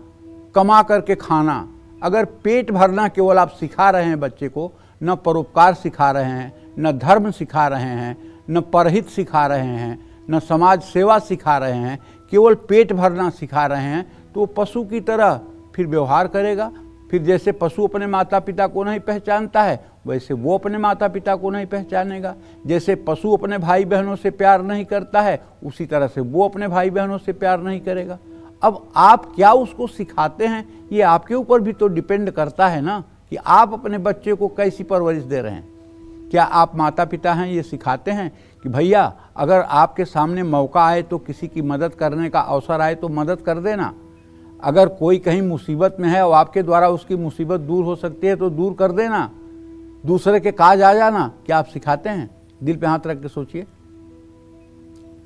कमा करके खाना, अगर पेट भरना केवल आप सिखा रहे हैं बच्चे को, न परोपकार सिखा रहे हैं, न धर्म सिखा रहे हैं, न परहित सिखा रहे हैं, न समाज सेवा सिखा रहे हैं, केवल पेट भरना सिखा रहे हैं, तो वो पशु की तरह फिर व्यवहार करेगा। फिर जैसे पशु अपने माता पिता को नहीं पहचानता है, वैसे वो अपने माता पिता को नहीं पहचानेगा। जैसे पशु अपने भाई बहनों से प्यार नहीं करता है, उसी तरह से वो अपने भाई बहनों से प्यार नहीं करेगा। अब आप क्या उसको सिखाते हैं, ये आपके ऊपर भी तो डिपेंड करता है ना, कि आप अपने बच्चे को कैसी परवरिश दे रहे हैं। क्या आप माता पिता हैं, ये सिखाते हैं कि भैया अगर आपके सामने मौका आए तो किसी की मदद करने का अवसर आए तो मदद कर देना, अगर कोई कहीं मुसीबत में है और आपके द्वारा उसकी मुसीबत दूर हो सकती है तो दूर कर देना, दूसरे के काज आ जाना, क्या आप सिखाते हैं? दिल पे हाथ रख के सोचिए।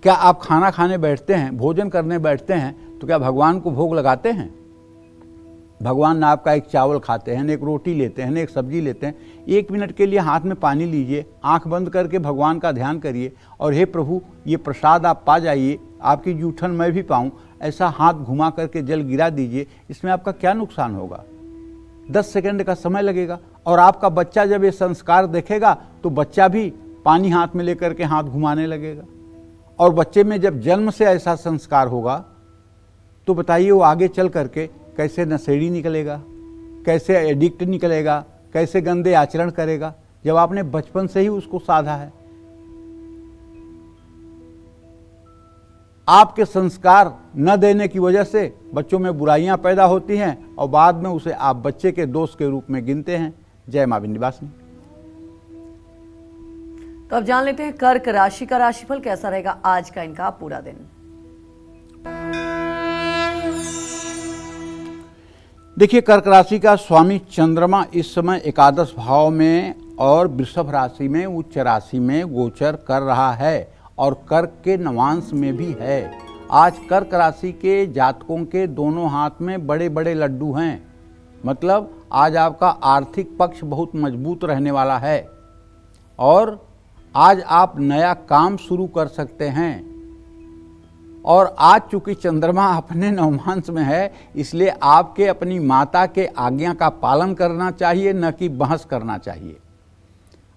क्या आप खाना खाने बैठते हैं, भोजन करने बैठते हैं तो क्या भगवान को भोग लगाते हैं? भगवान ने आपका एक चावल खाते हैं, एक रोटी लेते हैं, एक सब्जी लेते हैं, 1 मिनट के लिए हाथ में पानी लीजिए, आंख बंद करके भगवान का ध्यान करिए और हे प्रभु ये प्रसाद आप पा जाइए, आपकी जूठन मैं भी पाऊँ, ऐसा हाथ घुमा करके जल गिरा दीजिए। इसमें आपका क्या नुकसान होगा? 10 सेकंड का समय लगेगा और आपका बच्चा जब ये संस्कार देखेगा तो बच्चा भी पानी हाथ में लेकर के हाथ घुमाने लगेगा। और बच्चे में जब जन्म से ऐसा संस्कार होगा तो बताइए वो आगे चल करके कैसे नशेड़ी निकलेगा, कैसे एडिक्ट निकलेगा, कैसे गंदे आचरण करेगा, जब आपने बचपन से ही उसको साधा है। आपके संस्कार न देने की वजह से बच्चों में बुराइयां पैदा होती हैं और बाद में उसे आप बच्चे के दोस्त के रूप में गिनते हैं। जय मां विंध्यवासिनी। तो अब जान लेते हैं कर्क राशि का राशिफल कैसा रहेगा आज का इनका पूरा दिन। देखिए, कर्क राशि का स्वामी चंद्रमा इस समय एकादश भाव में और वृषभ राशि में उच्च राशि में गोचर कर रहा है और कर्क के नवांश में भी है। आज कर्क राशि के जातकों के दोनों हाथ में बड़े बड़े लड्डू हैं। मतलब आज आपका आर्थिक पक्ष बहुत मजबूत रहने वाला है और आज आप नया काम शुरू कर सकते हैं। और आज चूंकि चंद्रमा अपने नवमांश में है, इसलिए आपके अपनी माता के आज्ञा का पालन करना चाहिए, न कि बहस करना चाहिए।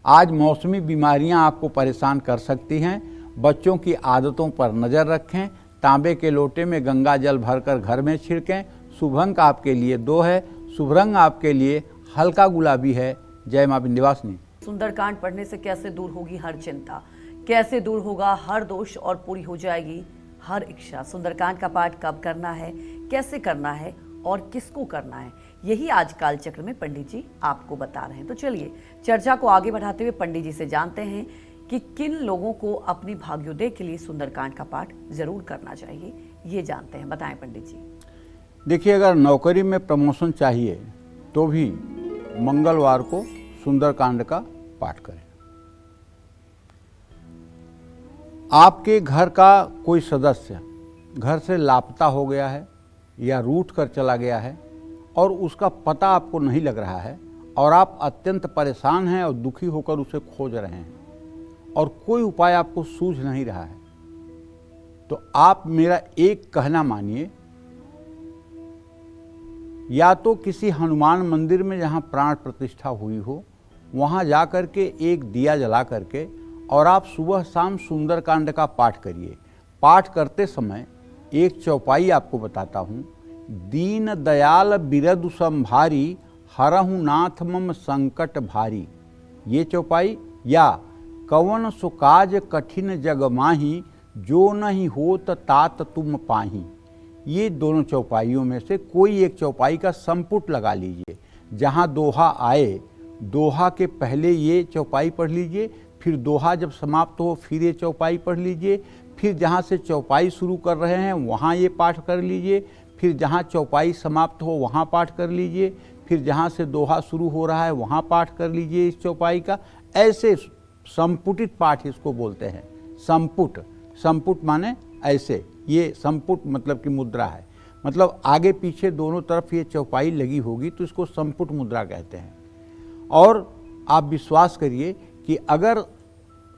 आज मौसमी बीमारियां आपको परेशान कर सकती हैं। बच्चों की आदतों पर नज़र रखें। तांबे के लोटे में गंगा जल भरकर घर में छिड़कें। शुभ अंक आपके लिए 2 है। शुभ रंग आपके लिए हल्का गुलाबी है। जय मां विंध्यवासिनी। सुंदरकांड पढ़ने से कैसे दूर होगी हर चिंता, कैसे दूर होगा हर दोष और पूरी हो जाएगी हर इच्छा। सुंदरकांड का पाठ कब करना है, कैसे करना है और किसको करना है, यही आज काल चक्र में पंडित जी आपको बता रहे हैं। तो चलिए चर्चा को आगे बढ़ाते हुए पंडित जी से जानते हैं कि किन लोगों को अपनी भाग्योदय के लिए सुंदरकांड का पाठ जरूर करना चाहिए, ये जानते हैं। बताएं पंडित जी। देखिए, अगर नौकरी में प्रमोशन चाहिए तो भी मंगलवार को सुंदरकांड का पाठ करें। आपके घर का कोई सदस्य घर से लापता हो गया है या रूठ कर चला गया है और उसका पता आपको नहीं लग रहा है और आप अत्यंत परेशान हैं और दुखी होकर उसे खोज रहे हैं और कोई उपाय आपको सूझ नहीं रहा है, तो आप मेरा एक कहना मानिए। या तो किसी हनुमान मंदिर में जहाँ प्राण प्रतिष्ठा हुई हो वहाँ जा कर के एक दिया जला करके और आप सुबह शाम सुंदरकांड का पाठ करिए। पाठ करते समय एक चौपाई आपको बताता हूँ। दीन दयाल बिरदु संभारी हरहु नाथ मम संकट भारी, ये चौपाई, या कवन सुकाज कठिन जग माही जो नहीं होत तात तुम पाही, ये दोनों चौपाइयों में से कोई एक चौपाई का संपुट लगा लीजिए। जहाँ दोहा आए, दोहा के पहले ये चौपाई पढ़ लीजिए, फिर दोहा जब समाप्त हो फिर ये चौपाई पढ़ लीजिए, फिर जहाँ से चौपाई शुरू कर रहे हैं वहाँ ये पाठ कर लीजिए, फिर जहाँ चौपाई समाप्त हो वहाँ पाठ कर लीजिए, फिर जहाँ से दोहा शुरू हो रहा है वहाँ पाठ कर लीजिए इस चौपाई का। ऐसे संपुटित पाठ इसको बोलते हैं। संपुट, संपुट माने ऐसे, ये संपुट मतलब की मुद्रा है, मतलब आगे पीछे दोनों तरफ ये चौपाई लगी होगी तो इसको संपुट मुद्रा कहते हैं। और आप विश्वास करिए कि अगर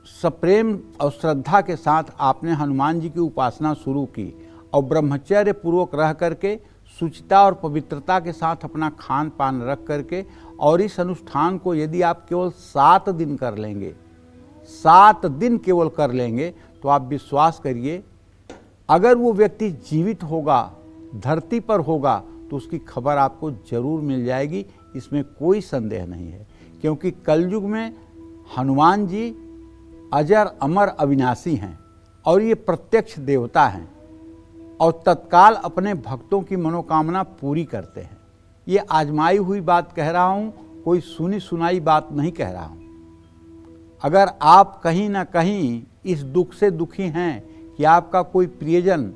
सप्रेम और श्रद्धा के साथ आपने हनुमान जी की उपासना शुरू की और ब्रह्मचर्य पूर्वक रह करके शुचिता और पवित्रता के साथ अपना खान पान रख करके और इस अनुष्ठान को यदि आप केवल 7 दिन कर लेंगे, 7 दिन केवल कर लेंगे, तो आप विश्वास करिए अगर वो व्यक्ति जीवित होगा, धरती पर होगा, तो उसकी खबर आपको जरूर मिल जाएगी, इसमें कोई संदेह नहीं है। क्योंकि कलयुग में हनुमान जी अजर अमर अविनाशी हैं और ये प्रत्यक्ष देवता हैं और तत्काल अपने भक्तों की मनोकामना पूरी करते हैं। ये आजमाई हुई बात कह रहा हूँ, कोई सुनी सुनाई बात नहीं कह रहा हूँ। अगर आप कहीं ना कहीं इस दुख से दुखी हैं कि आपका कोई प्रियजन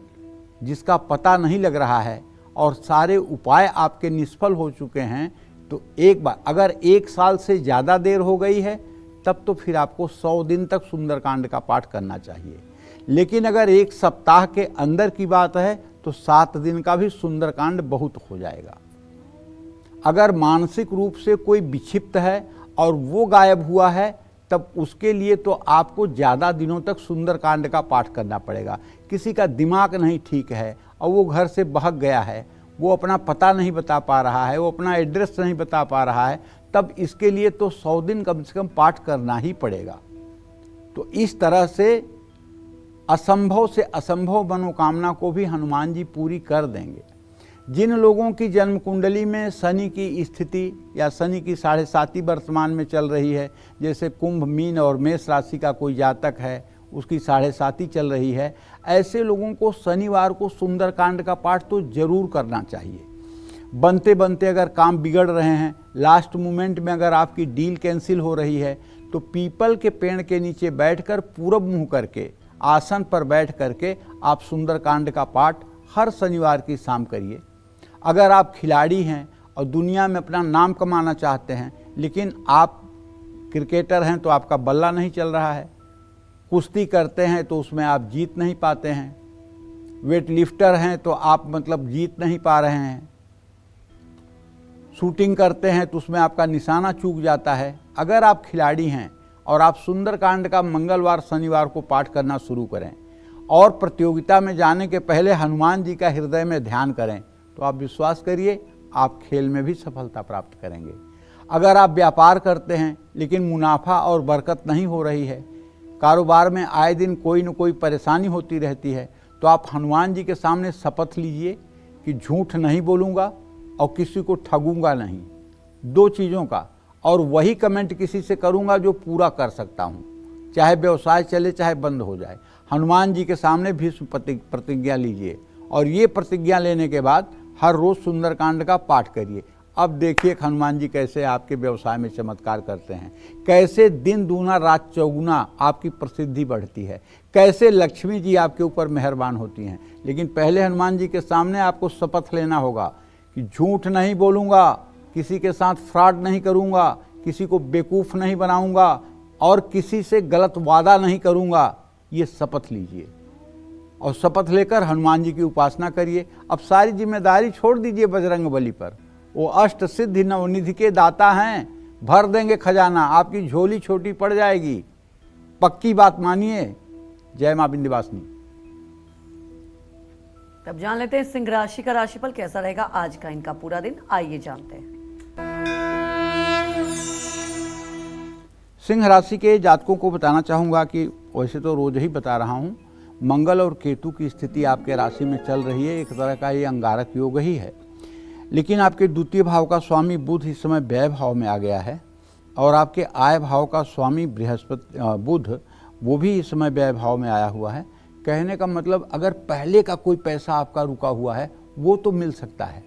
जिसका पता नहीं लग रहा है और सारे उपाय आपके निष्फल हो चुके हैं, तो एक बार, अगर 1 साल से ज़्यादा देर हो गई है तब तो फिर आपको 100 दिन तक सुंदरकांड का पाठ करना चाहिए। लेकिन अगर 1 सप्ताह के अंदर की बात है तो 7 दिन का भी सुंदरकांड बहुत हो जाएगा। अगर मानसिक रूप से कोई विक्षिप्त है और वो गायब हुआ है, तब उसके लिए तो आपको ज़्यादा दिनों तक सुंदरकांड का पाठ करना पड़ेगा। किसी का दिमाग नहीं ठीक है और वो घर से बहक गया है, वो अपना पता नहीं बता पा रहा है, वो अपना एड्रेस नहीं बता पा रहा है, तब इसके लिए तो 100 दिन कम से कम पाठ करना ही पड़ेगा। तो इस तरह से असंभव मनोकामना को भी हनुमान जी पूरी कर देंगे। जिन लोगों की जन्म कुंडली में शनि की स्थिति या शनि की 7.5 वर्तमान में चल रही है, जैसे कुंभ, मीन और मेष राशि का कोई जातक है, उसकी 7.5 चल रही है, ऐसे लोगों को शनिवार को सुंदरकांड का पाठ तो जरूर करना चाहिए। बनते बनते अगर काम बिगड़ रहे हैं, लास्ट मोमेंट में अगर आपकी डील कैंसिल हो रही है, तो पीपल के पेड़ के नीचे बैठकर पूरब मुंह करके आसन पर बैठ करके आप सुंदरकांड का पाठ हर शनिवार की शाम करिए। अगर आप खिलाड़ी हैं और दुनिया में अपना नाम कमाना चाहते हैं, लेकिन आप क्रिकेटर हैं तो आपका बल्ला नहीं चल रहा है, कुश्ती करते हैं तो उसमें आप जीत नहीं पाते हैं, वेट लिफ्टर हैं तो आप मतलब जीत नहीं पा रहे हैं, शूटिंग करते हैं तो उसमें आपका निशाना चूक जाता है, अगर आप खिलाड़ी हैं और आप सुंदरकांड का मंगलवार शनिवार को पाठ करना शुरू करें और प्रतियोगिता में जाने के पहले हनुमान जी का हृदय में ध्यान करें, तो आप विश्वास करिए आप खेल में भी सफलता प्राप्त करेंगे। अगर आप व्यापार करते हैं लेकिन मुनाफा और बरकत नहीं हो रही है, कारोबार में आए दिन कोई न कोई परेशानी होती रहती है, तो आप हनुमान जी के सामने शपथ लीजिए कि झूठ नहीं बोलूँगा और किसी को ठगूंगा नहीं, 2 चीज़ों का, और वही कमेंट किसी से करूंगा जो पूरा कर सकता हूं, चाहे व्यवसाय चले चाहे बंद हो जाए। हनुमान जी के सामने भीष्म प्रतिज्ञा लीजिए और ये प्रतिज्ञा लेने के बाद हर रोज सुंदरकांड का पाठ करिए। अब देखिए हनुमान जी कैसे आपके व्यवसाय में चमत्कार करते हैं, कैसे दिन दूना रात चौगुना आपकी प्रसिद्धि बढ़ती है, कैसे लक्ष्मी जी आपके ऊपर मेहरबान होती हैं। लेकिन पहले हनुमान जी के सामने आपको शपथ लेना होगा कि झूठ नहीं बोलूँगा, किसी के साथ फ्रॉड नहीं करूँगा, किसी को बेवकूफ़ नहीं बनाऊँगा और किसी से गलत वादा नहीं करूँगा। ये शपथ लीजिए और शपथ लेकर हनुमान जी की उपासना करिए। अब सारी जिम्मेदारी छोड़ दीजिए बजरंग बली पर, वो अष्ट सिद्धि नवनिधि के दाता हैं, भर देंगे खजाना, आपकी झोली छोटी पड़ जाएगी, पक्की बात मानिए। जय मां विंध्यवासिनी। तब जान लेते हैं सिंह राशि का राशिफल कैसा रहेगा आज का इनका पूरा दिन, आइए जानते हैं। सिंह राशि के जातकों को बताना चाहूँगा कि वैसे तो रोज ही बता रहा हूँ, मंगल और केतु की स्थिति आपके राशि में चल रही है, एक तरह का ये अंगारक योग ही है। लेकिन आपके द्वितीय भाव का स्वामी बुध इस समय व्यय भाव में आ गया है और आपके आय भाव का स्वामी बृहस्पति बुध वो भी इस समय व्यय भाव में आया हुआ है। कहने का मतलब अगर पहले का कोई पैसा आपका रुका हुआ है वो तो मिल सकता है,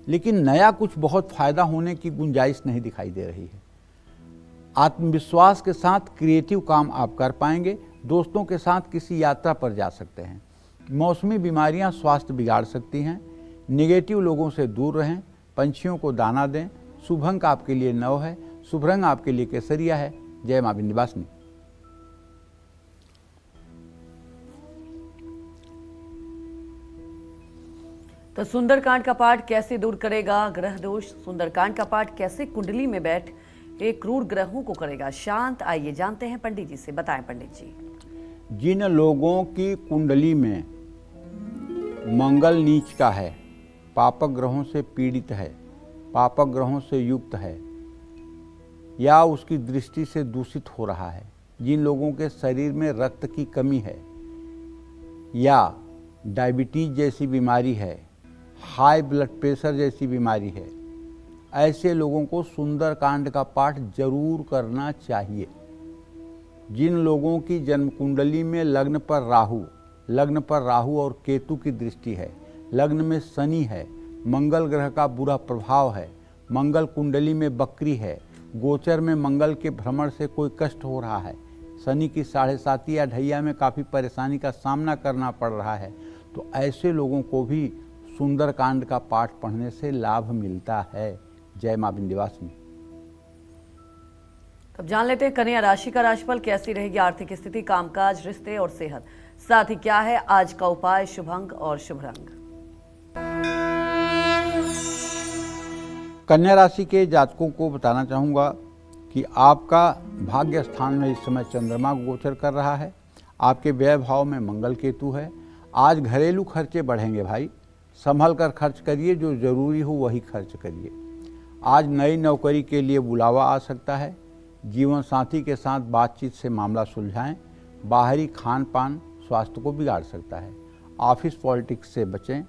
लेकिन नया कुछ बहुत फायदा होने की गुंजाइश नहीं दिखाई दे रही है। आत्मविश्वास के साथ क्रिएटिव काम आप कर पाएंगे। दोस्तों के साथ किसी यात्रा पर जा सकते हैं। मौसमी बीमारियां स्वास्थ्य बिगाड़ सकती हैं। नेगेटिव लोगों से दूर रहें। पंछियों को दाना दें। शुभ अंक आपके लिए 9 है। शुभ रंग आपके लिए केसरिया है। जय मां विंध्यवासिनी। तो सुंदरकांड का पाठ कैसे दूर करेगा ग्रह दोष, सुंदरकांड का पाठ कैसे कुंडली में बैठ एक क्रूर ग्रहों को करेगा शांत, आइए जानते हैं पंडित जी से। बताएं पंडित जी। जिन लोगों की कुंडली में मंगल नीच का है, पापक ग्रहों से पीड़ित है, पापक ग्रहों से युक्त है या उसकी दृष्टि से दूषित हो रहा है, जिन लोगों के शरीर में रक्त की कमी है या डायबिटीज जैसी बीमारी है, हाई ब्लड प्रेशर जैसी बीमारी है, ऐसे लोगों को सुंदरकांड का पाठ जरूर करना चाहिए। जिन लोगों की जन्म कुंडली में लग्न पर राहु और केतु की दृष्टि है, लग्न में शनि है, मंगल ग्रह का बुरा प्रभाव है, मंगल कुंडली में बकरी है, गोचर में मंगल के भ्रमण से कोई कष्ट हो रहा है, शनि की 7.5 या ढैया में काफ़ी परेशानी का सामना करना पड़ रहा है, तो ऐसे लोगों को भी सुंदरकांड का पाठ पढ़ने से लाभ मिलता है। जय मां विंध्यवासिनी। अब जान लेते हैं कन्या राशि का राशिफल कैसी रहेगी आर्थिक स्थिति, कामकाज, रिश्ते और सेहत, साथ ही क्या है आज का उपाय, शुभ अंक और शुभ रंग। कन्या राशि के जातकों को बताना चाहूँगा कि आपका भाग्य स्थान में इस समय चंद्रमा गोचर कर रहा है। आपके व्यय भाव में मंगल केतु है। आज घरेलू खर्चे बढ़ेंगे भाई, संभल कर खर्च करिए, जो ज़रूरी हो वही खर्च करिए। आज नई नौकरी के लिए बुलावा आ सकता है। जीवन साथी के साथ बातचीत से मामला सुलझाएं। बाहरी खान पान स्वास्थ्य को बिगाड़ सकता है। ऑफिस पॉलिटिक्स से बचें।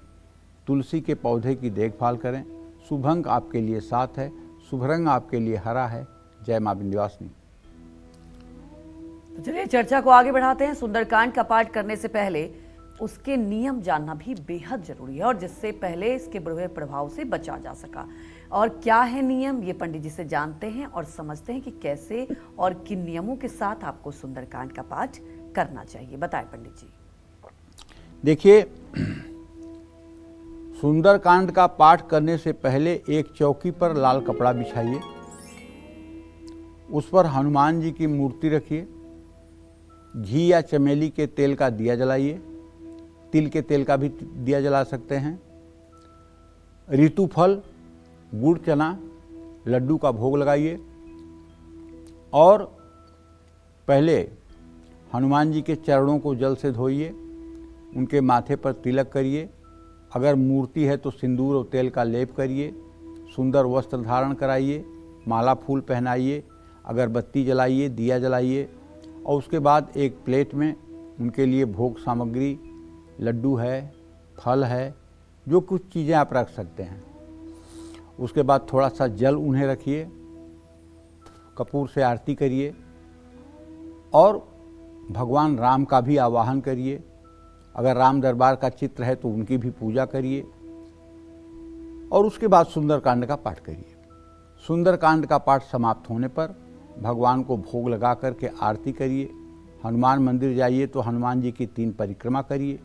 तुलसी के पौधे की देखभाल करें। शुभ अंक आपके लिए 7 है। शुभ रंग आपके लिए हरा है। जय मां विंध्यवासिनी। तो चलिए चर्चा को आगे बढ़ाते हैं। सुंदरकांड का पाठ करने से पहले उसके नियम जानना भी बेहद जरूरी है, और जिससे पहले इसके बुरे प्रभाव से बचा जा सका। और क्या है नियम, ये पंडित जी से जानते हैं और समझते हैं कि कैसे और किन नियमों के साथ आपको सुंदरकांड का पाठ करना चाहिए। बताएं पंडित जी। देखिए, सुंदरकांड का पाठ करने से पहले एक चौकी पर लाल कपड़ा बिछाइए, उस पर हनुमान जी की मूर्ति रखिए, घी या चमेली के तेल का दिया जलाइए, तिल के तेल का भी दिया जला सकते हैं। ऋतु फल, गुड़ चना, लड्डू का भोग लगाइए और पहले हनुमान जी के चरणों को जल से धोइए, उनके माथे पर तिलक करिए। अगर मूर्ति है तो सिंदूर और तेल का लेप करिए। सुंदर वस्त्र धारण कराइए, माला फूल पहनाइए, अगरबत्ती जलाइए, दिया जलाइए और उसके बाद एक प्लेट में उनके लिए भोग सामग्री, लड्डू है, फल है, जो कुछ चीज़ें आप रख सकते हैं। उसके बाद थोड़ा सा जल उन्हें रखिए, कपूर से आरती करिए और भगवान राम का भी आवाहन करिए। अगर राम दरबार का चित्र है तो उनकी भी पूजा करिए और उसके बाद सुंदरकांड का पाठ करिए। सुंदरकांड का पाठ समाप्त होने पर भगवान को भोग लगा करके आरती करिए। हनुमान मंदिर जाइए तो हनुमान जी की 3 परिक्रमा करिए।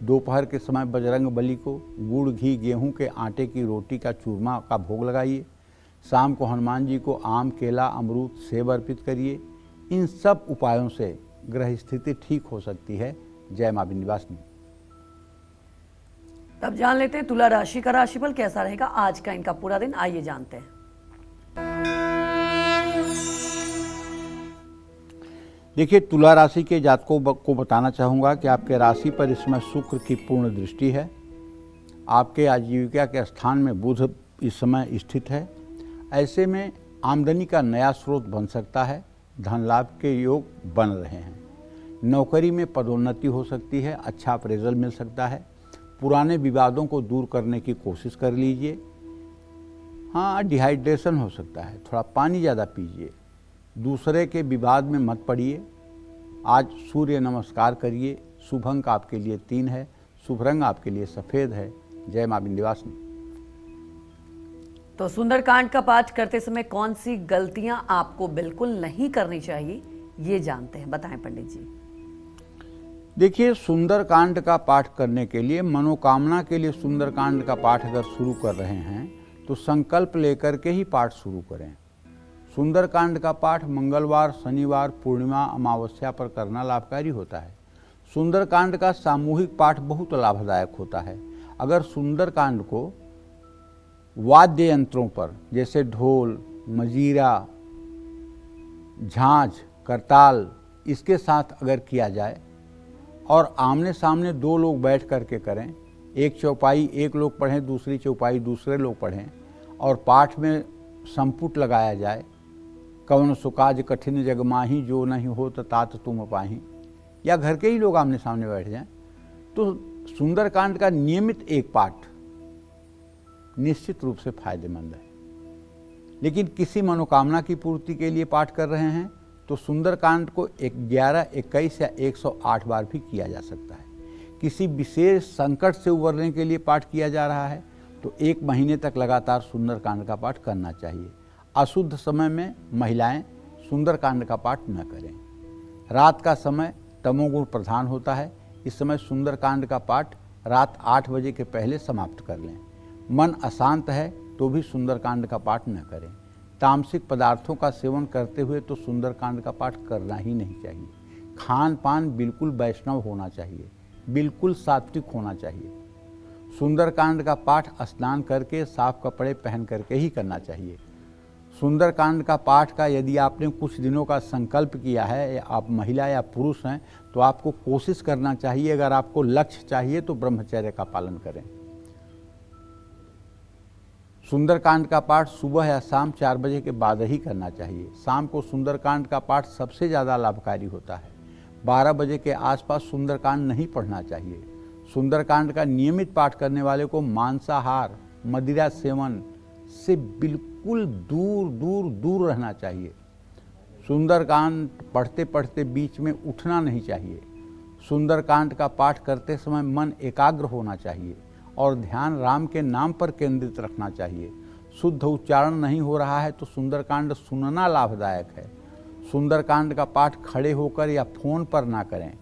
दोपहर के समय बजरंग बली को गुड़ घी गेहूं के आटे की रोटी का चूरमा का भोग लगाइए। शाम को हनुमान जी को आम, केला, अमरूद, सेब अर्पित करिए। इन सब उपायों से ग्रह स्थिति ठीक हो सकती है। जय मां विंध्यवासिनी। तब जान लेते हैं तुला राशि का राशिफल कैसा रहेगा आज का इनका पूरा दिन। आइए जानते हैं। देखिए, तुला राशि के जातकों को बताना चाहूँगा कि आपके राशि पर इस समय शुक्र की पूर्ण दृष्टि है। आपके आजीविका के स्थान में बुध इस समय स्थित है। ऐसे में आमदनी का नया स्रोत बन सकता है। धन लाभ के योग बन रहे हैं। नौकरी में पदोन्नति हो सकती है। अच्छा अप्रेजल मिल सकता है। पुराने विवादों को दूर करने की कोशिश कर लीजिए। हाँ, डिहाइड्रेशन हो सकता है, थोड़ा पानी ज़्यादा पीजिए। दूसरे के विवाद में मत पड़िए। आज सूर्य नमस्कार करिए। शुभ अंक आपके लिए 3 है। शुभ रंग आपके लिए सफ़ेद है। जय मां विंध्यवासिनी। तो सुंदरकांड का पाठ करते समय कौन सी गलतियां आपको बिल्कुल नहीं करनी चाहिए, ये जानते हैं। बताएं पंडित जी। देखिए, सुंदरकांड का पाठ करने के लिए, मनोकामना के लिए सुंदरकांड का पाठ अगर शुरू कर रहे हैं तो संकल्प लेकर के ही पाठ शुरू करें। सुंदरकांड का पाठ मंगलवार, शनिवार, पूर्णिमा, अमावस्या पर करना लाभकारी होता है। सुंदरकांड का सामूहिक पाठ बहुत लाभदायक होता है। अगर सुंदरकांड को वाद्य यंत्रों पर जैसे ढोल, मजीरा, झांझ, करताल, इसके साथ अगर किया जाए और आमने सामने 2 लोग बैठ करके करें, एक चौपाई एक लोग पढ़ें, दूसरी चौपाई दूसरे लोग पढ़ें और पाठ में संपुट लगाया जाए, कवन सुकाज कठिन जग माही, जो नहीं हो तात तुम पाही, या घर के ही लोग आमने सामने बैठ जाएं, तो सुंदरकांड का नियमित एक पाठ निश्चित रूप से फायदेमंद है। लेकिन किसी मनोकामना की पूर्ति के लिए पाठ कर रहे हैं तो सुंदरकांड को 11, 21 या 108 बार भी किया जा सकता है। किसी विशेष संकट से उबरने के लिए पाठ किया जा रहा है तो 1 महीने तक लगातार सुंदरकांड का पाठ करना चाहिए। अशुद्ध समय में महिलाएं सुंदरकांड का पाठ न करें। रात का समय तमोगुण प्रधान होता है। इस समय सुंदरकांड का पाठ रात 8 बजे के पहले समाप्त कर लें। मन अशांत है तो भी सुंदरकांड का पाठ न करें। तामसिक पदार्थों का सेवन करते हुए तो सुंदरकांड का पाठ करना ही नहीं चाहिए। खान पान बिल्कुल वैष्णव होना चाहिए, बिल्कुल सात्विक होना चाहिए। सुंदरकांड का पाठ स्नान करके साफ कपड़े पहन करके ही करना चाहिए। सुंदरकांड का पाठ का यदि आपने कुछ दिनों का संकल्प किया है, आप महिला या पुरुष हैं, तो आपको कोशिश करना चाहिए, अगर आपको लक्ष्य चाहिए तो ब्रह्मचर्य का पालन करें। सुंदरकांड का पाठ सुबह या शाम 4 बजे के बाद ही करना चाहिए। शाम को सुंदरकांड का पाठ सबसे ज़्यादा लाभकारी होता है। 12 बजे के आसपास सुंदरकांड नहीं पढ़ना चाहिए। सुंदरकांड का नियमित पाठ करने वाले को मांसाहार, मदिरा सेवन से बिल्कुल दूर दूर दूर रहना चाहिए। सुंदरकांड पढ़ते पढ़ते बीच में उठना नहीं चाहिए। सुंदरकांड का पाठ करते समय मन एकाग्र होना चाहिए और ध्यान राम के नाम पर केंद्रित रखना चाहिए। शुद्ध उच्चारण नहीं हो रहा है तो सुंदरकांड सुनना लाभदायक है। सुंदरकांड का पाठ खड़े होकर या फोन पर ना करें।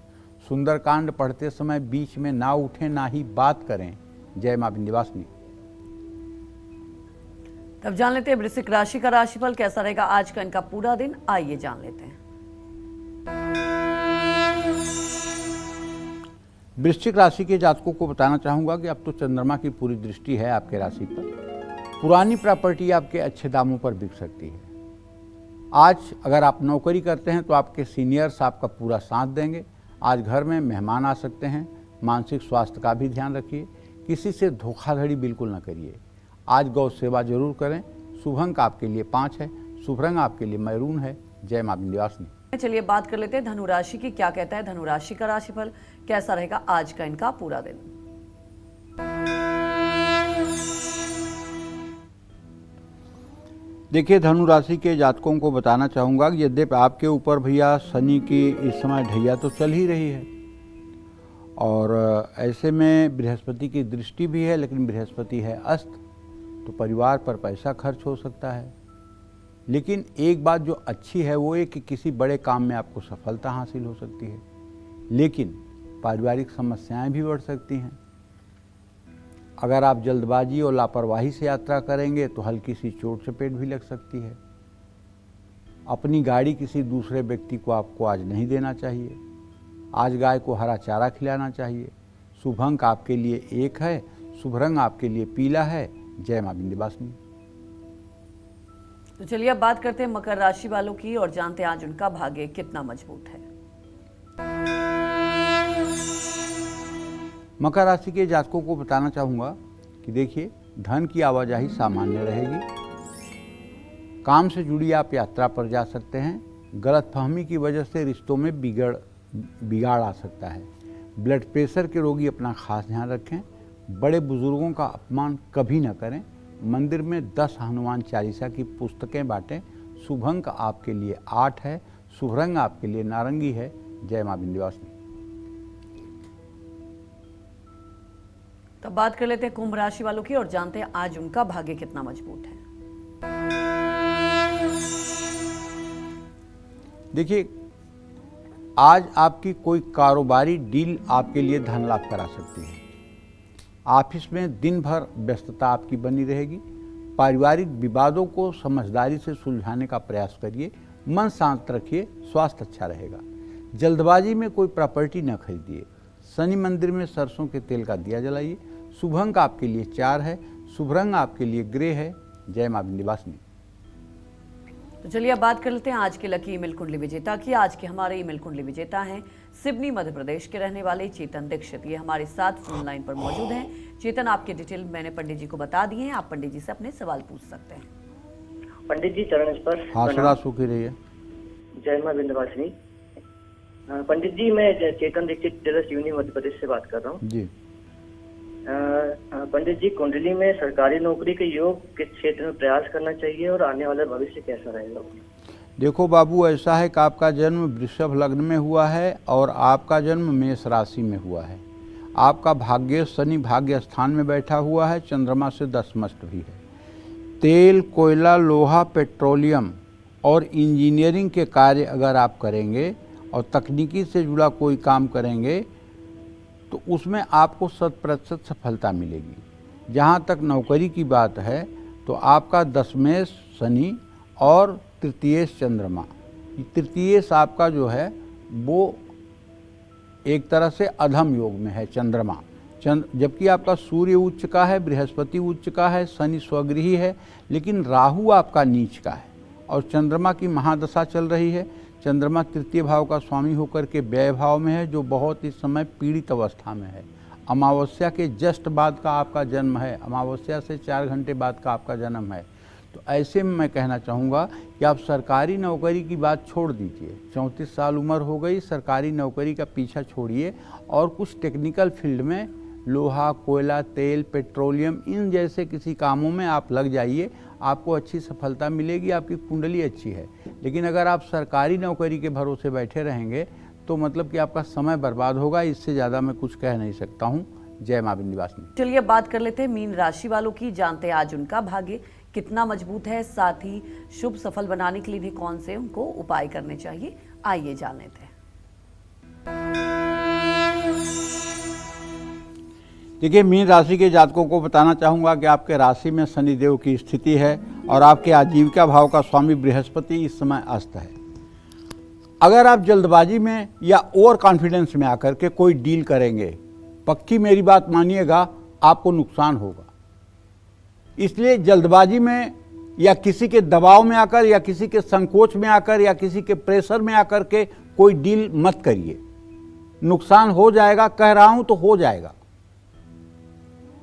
सुंदरकांड पढ़ते समय बीच में ना उठें, ना ही बात करें। जय मां विंध्यवासिनी। तब जान लेते हैं वृश्चिक राशि का राशिफल कैसा रहेगा आज का इनका पूरा दिन, आइए जान लेते हैं। वृश्चिक राशि के जातकों को बताना चाहूँगा कि अब तो चंद्रमा की पूरी दृष्टि है आपके राशि पर। पुरानी प्रॉपर्टी आपके अच्छे दामों पर बिक सकती है। आज अगर आप नौकरी करते हैं तो आपके सीनियर्स आपका पूरा साथ देंगे। आज घर में मेहमान आ सकते हैं। मानसिक स्वास्थ्य का भी ध्यान रखिए। किसी से धोखाधड़ी बिल्कुल न करिए। आज गौ सेवा जरूर करें। शुभ अंक आपके लिए 5 है। शुभ रंग आपके लिए मैरून है। जय मां विंध्यवासिनी। चलिए बात कर लेते हैं धनु राशि की। क्या कहता है धनु राशि का राशिफल, कैसा रहेगा आज का इनका पूरा दिन। देखिए, धनु राशि के जातकों को बताना चाहूँगा कि यद्यपि आपके ऊपर भैया शनि की इस समय ढैया तो चल ही रही है और ऐसे में बृहस्पति की दृष्टि भी है, लेकिन बृहस्पति है अस्त, तो परिवार पर पैसा खर्च हो सकता है। लेकिन एक बात जो अच्छी है वो है कि किसी बड़े काम में आपको सफलता हासिल हो सकती है, लेकिन पारिवारिक समस्याएं भी बढ़ सकती हैं। अगर आप जल्दबाजी और लापरवाही से यात्रा करेंगे तो हल्की सी चोट चपेट भी लग सकती है। अपनी गाड़ी किसी दूसरे व्यक्ति को आपको आज नहीं देना चाहिए। आज गाय को हरा चारा खिलाना चाहिए। शुभ अंक आपके लिए 1 है। शुभ रंग आपके लिए पीला है। जय मां विंध्यवासिनी। तो चलिए अब बात करते हैं मकर राशि वालों की और जानते हैं आज उनका भाग्य कितना मजबूत है। मकर राशि के जातकों को बताना चाहूँगा कि देखिए, धन की आवाजाही सामान्य रहेगी। काम से जुड़ी आप यात्रा पर जा सकते हैं। गलतफहमी की वजह से रिश्तों में बिगाड़ आ सकता है। ब्लड प्रेशर के रोगी अपना खास ध्यान रखें। बड़े बुजुर्गों का अपमान कभी न करें। मंदिर में 10 हनुमान चालीसा की पुस्तकें बांटें। शुभ अंक आपके लिए 8 है। शुभ रंग आपके लिए नारंगी है। जय मां विंध्यवासिनी। तब बात कर लेते हैं कुंभ राशि वालों की और जानते हैं आज उनका भाग्य कितना मजबूत है। देखिए, आज आपकी कोई कारोबारी डील आपके लिए धन लाभ करा सकती है। ऑफिस में दिन भर व्यस्तता आपकी बनी रहेगी। पारिवारिक विवादों को समझदारी से सुलझाने का प्रयास करिए। मन शांत रखिए। स्वास्थ्य अच्छा रहेगा। जल्दबाजी में कोई प्रॉपर्टी न खरीदिए। शनि मंदिर में सरसों के तेल का दिया जलाइए। शुभ अंक आपके लिए 4 है। शुभ रंग आपके लिए ग्रे है। जय मां विंध्यवासिनी। तो चलिए अब बात कर लेते हैं आज के लकी ईमेल कुंडली विजेता की। आज के हमारे ईमेल कुंडली विजेता हैं सिवनी मध्य प्रदेश के रहने वाले चेतन दीक्षित। ये हमारे साथ फोन लाइन पर मौजूद हैं। चेतन, आपके डिटेल मैंने पंडित जी को बता दिए हैं। आप पंडित जी से अपने सवाल पूछ सकते हैं। पंडित जी चरण स्पर्श। हाँ, सदा सुखी रहिए। जय मां विंध्यवासिनी। पंडित जी, मैं चेतन दीक्षित सिवनी मध्य प्रदेश से बात कर रहा हूँ जी। पंडित जी, कुंडली में सरकारी नौकरी के योग किस क्षेत्र में प्रयास करना चाहिए और आने वाला भविष्य कैसा रहेगा? देखो बाबू, ऐसा है कि आपका जन्म वृषभ लग्न में हुआ है और आपका जन्म मेष राशि में हुआ है। आपका भाग्य शनि भाग्य स्थान में बैठा हुआ है। चंद्रमा से 10 मस्त भी है। तेल, कोयला, लोहा, पेट्रोलियम और इंजीनियरिंग के कार्य अगर आप करेंगे और तकनीकी से जुड़ा कोई काम करेंगे तो उसमें आपको 100% सफलता मिलेगी। जहाँ तक नौकरी की बात है तो आपका 10वें शनि और तृतीयेश चंद्रमा, तृतीयेश आपका जो है वो एक तरह से अधम योग में है चंद्रमा, जबकि आपका सूर्य उच्च का है, बृहस्पति उच्च का है, शनि स्वगृही है, लेकिन राहु आपका नीच का है और चंद्रमा की महादशा चल रही है। चंद्रमा तृतीय भाव का स्वामी होकर के व्यय भाव में है, जो बहुत इस समय पीड़ित अवस्था में है। अमावस्या के जस्ट बाद का आपका जन्म है, अमावस्या से 4 घंटे बाद का आपका जन्म है। तो ऐसे में मैं कहना चाहूँगा कि आप सरकारी नौकरी की बात छोड़ दीजिए। 34 साल उम्र हो गई, सरकारी नौकरी का पीछा छोड़िए और कुछ टेक्निकल फील्ड में लोहा, कोयला, तेल, पेट्रोलियम, इन जैसे किसी कामों में आप लग जाइए, आपको अच्छी सफलता मिलेगी, आपकी कुंडली अच्छी है। लेकिन अगर आप सरकारी नौकरी के भरोसे बैठे रहेंगे तो मतलब कि आपका समय बर्बाद होगा। इससे ज़्यादा मैं कुछ कह नहीं सकता हूँ। जय मां विंध्यवासिनी। चलिए बात कर लेते हैं मीन राशि वालों की, जानते हैं आज उनका भाग्य कितना मजबूत है, साथ ही शुभ सफल बनाने के लिए भी कौन से उनको उपाय करने चाहिए, आइए जान लेते हैं। देखिए, मीन राशि के जातकों को बताना चाहूँगा कि आपके राशि में शनिदेव की स्थिति है और आपके आजीविका भाव का स्वामी बृहस्पति इस समय अस्त है। अगर आप जल्दबाजी में या ओवर कॉन्फिडेंस में आकर के कोई डील करेंगे, पक्की मेरी बात मानिएगा, आपको नुकसान होगा। इसलिए जल्दबाजी में या किसी के दबाव में आकर या किसी के संकोच में आकर या किसी के प्रेशर में आकर के कोई डील मत करिए, नुकसान हो जाएगा। कह रहा हूं तो हो जाएगा।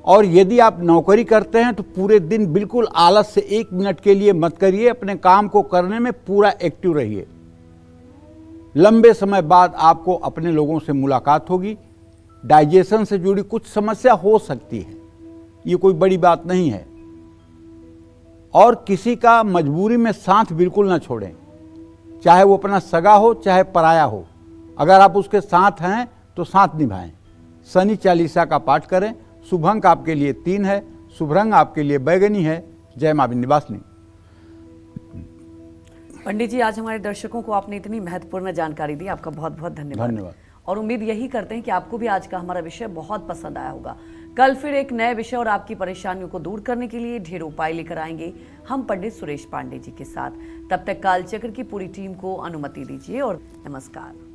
और यदि आप नौकरी करते हैं तो पूरे दिन बिल्कुल आलस से 1 मिनट के लिए मत करिए, अपने काम को करने में पूरा एक्टिव रहिए। लंबे समय बाद आपको अपने लोगों से मुलाकात होगी, डाइजेशन से जुड़ी कुछ समस्या हो सकती है, ये कोई बड़ी बात नहीं है। और किसी का मजबूरी में साथ बिल्कुल ना छोड़ें, चाहे वो अपना सगा हो चाहे पराया हो। अगर आप उसके साथ हैं तो साथ निभाएं। शनि चालीसा का पाठ करें। शुभ अंक आपके लिए 3 है, शुभ रंग आपके लिए बैगनी है। जय मां विंध्यवासिनी। पंडित जी, आज हमारे दर्शकों को आपने इतनी महत्वपूर्ण जानकारी दी, आपका बहुत बहुत धन्यवाद। और उम्मीद यही करते हैं कि आपको भी आज का हमारा विषय बहुत पसंद आया होगा। कल फिर एक नए विषय और आपकी परेशानियों को दूर करने के लिए ढेर उपाय लेकर आएंगे हम पंडित सुरेश पांडे जी के साथ। तब तक कालचक्र की पूरी टीम को अनुमति दीजिए और नमस्कार।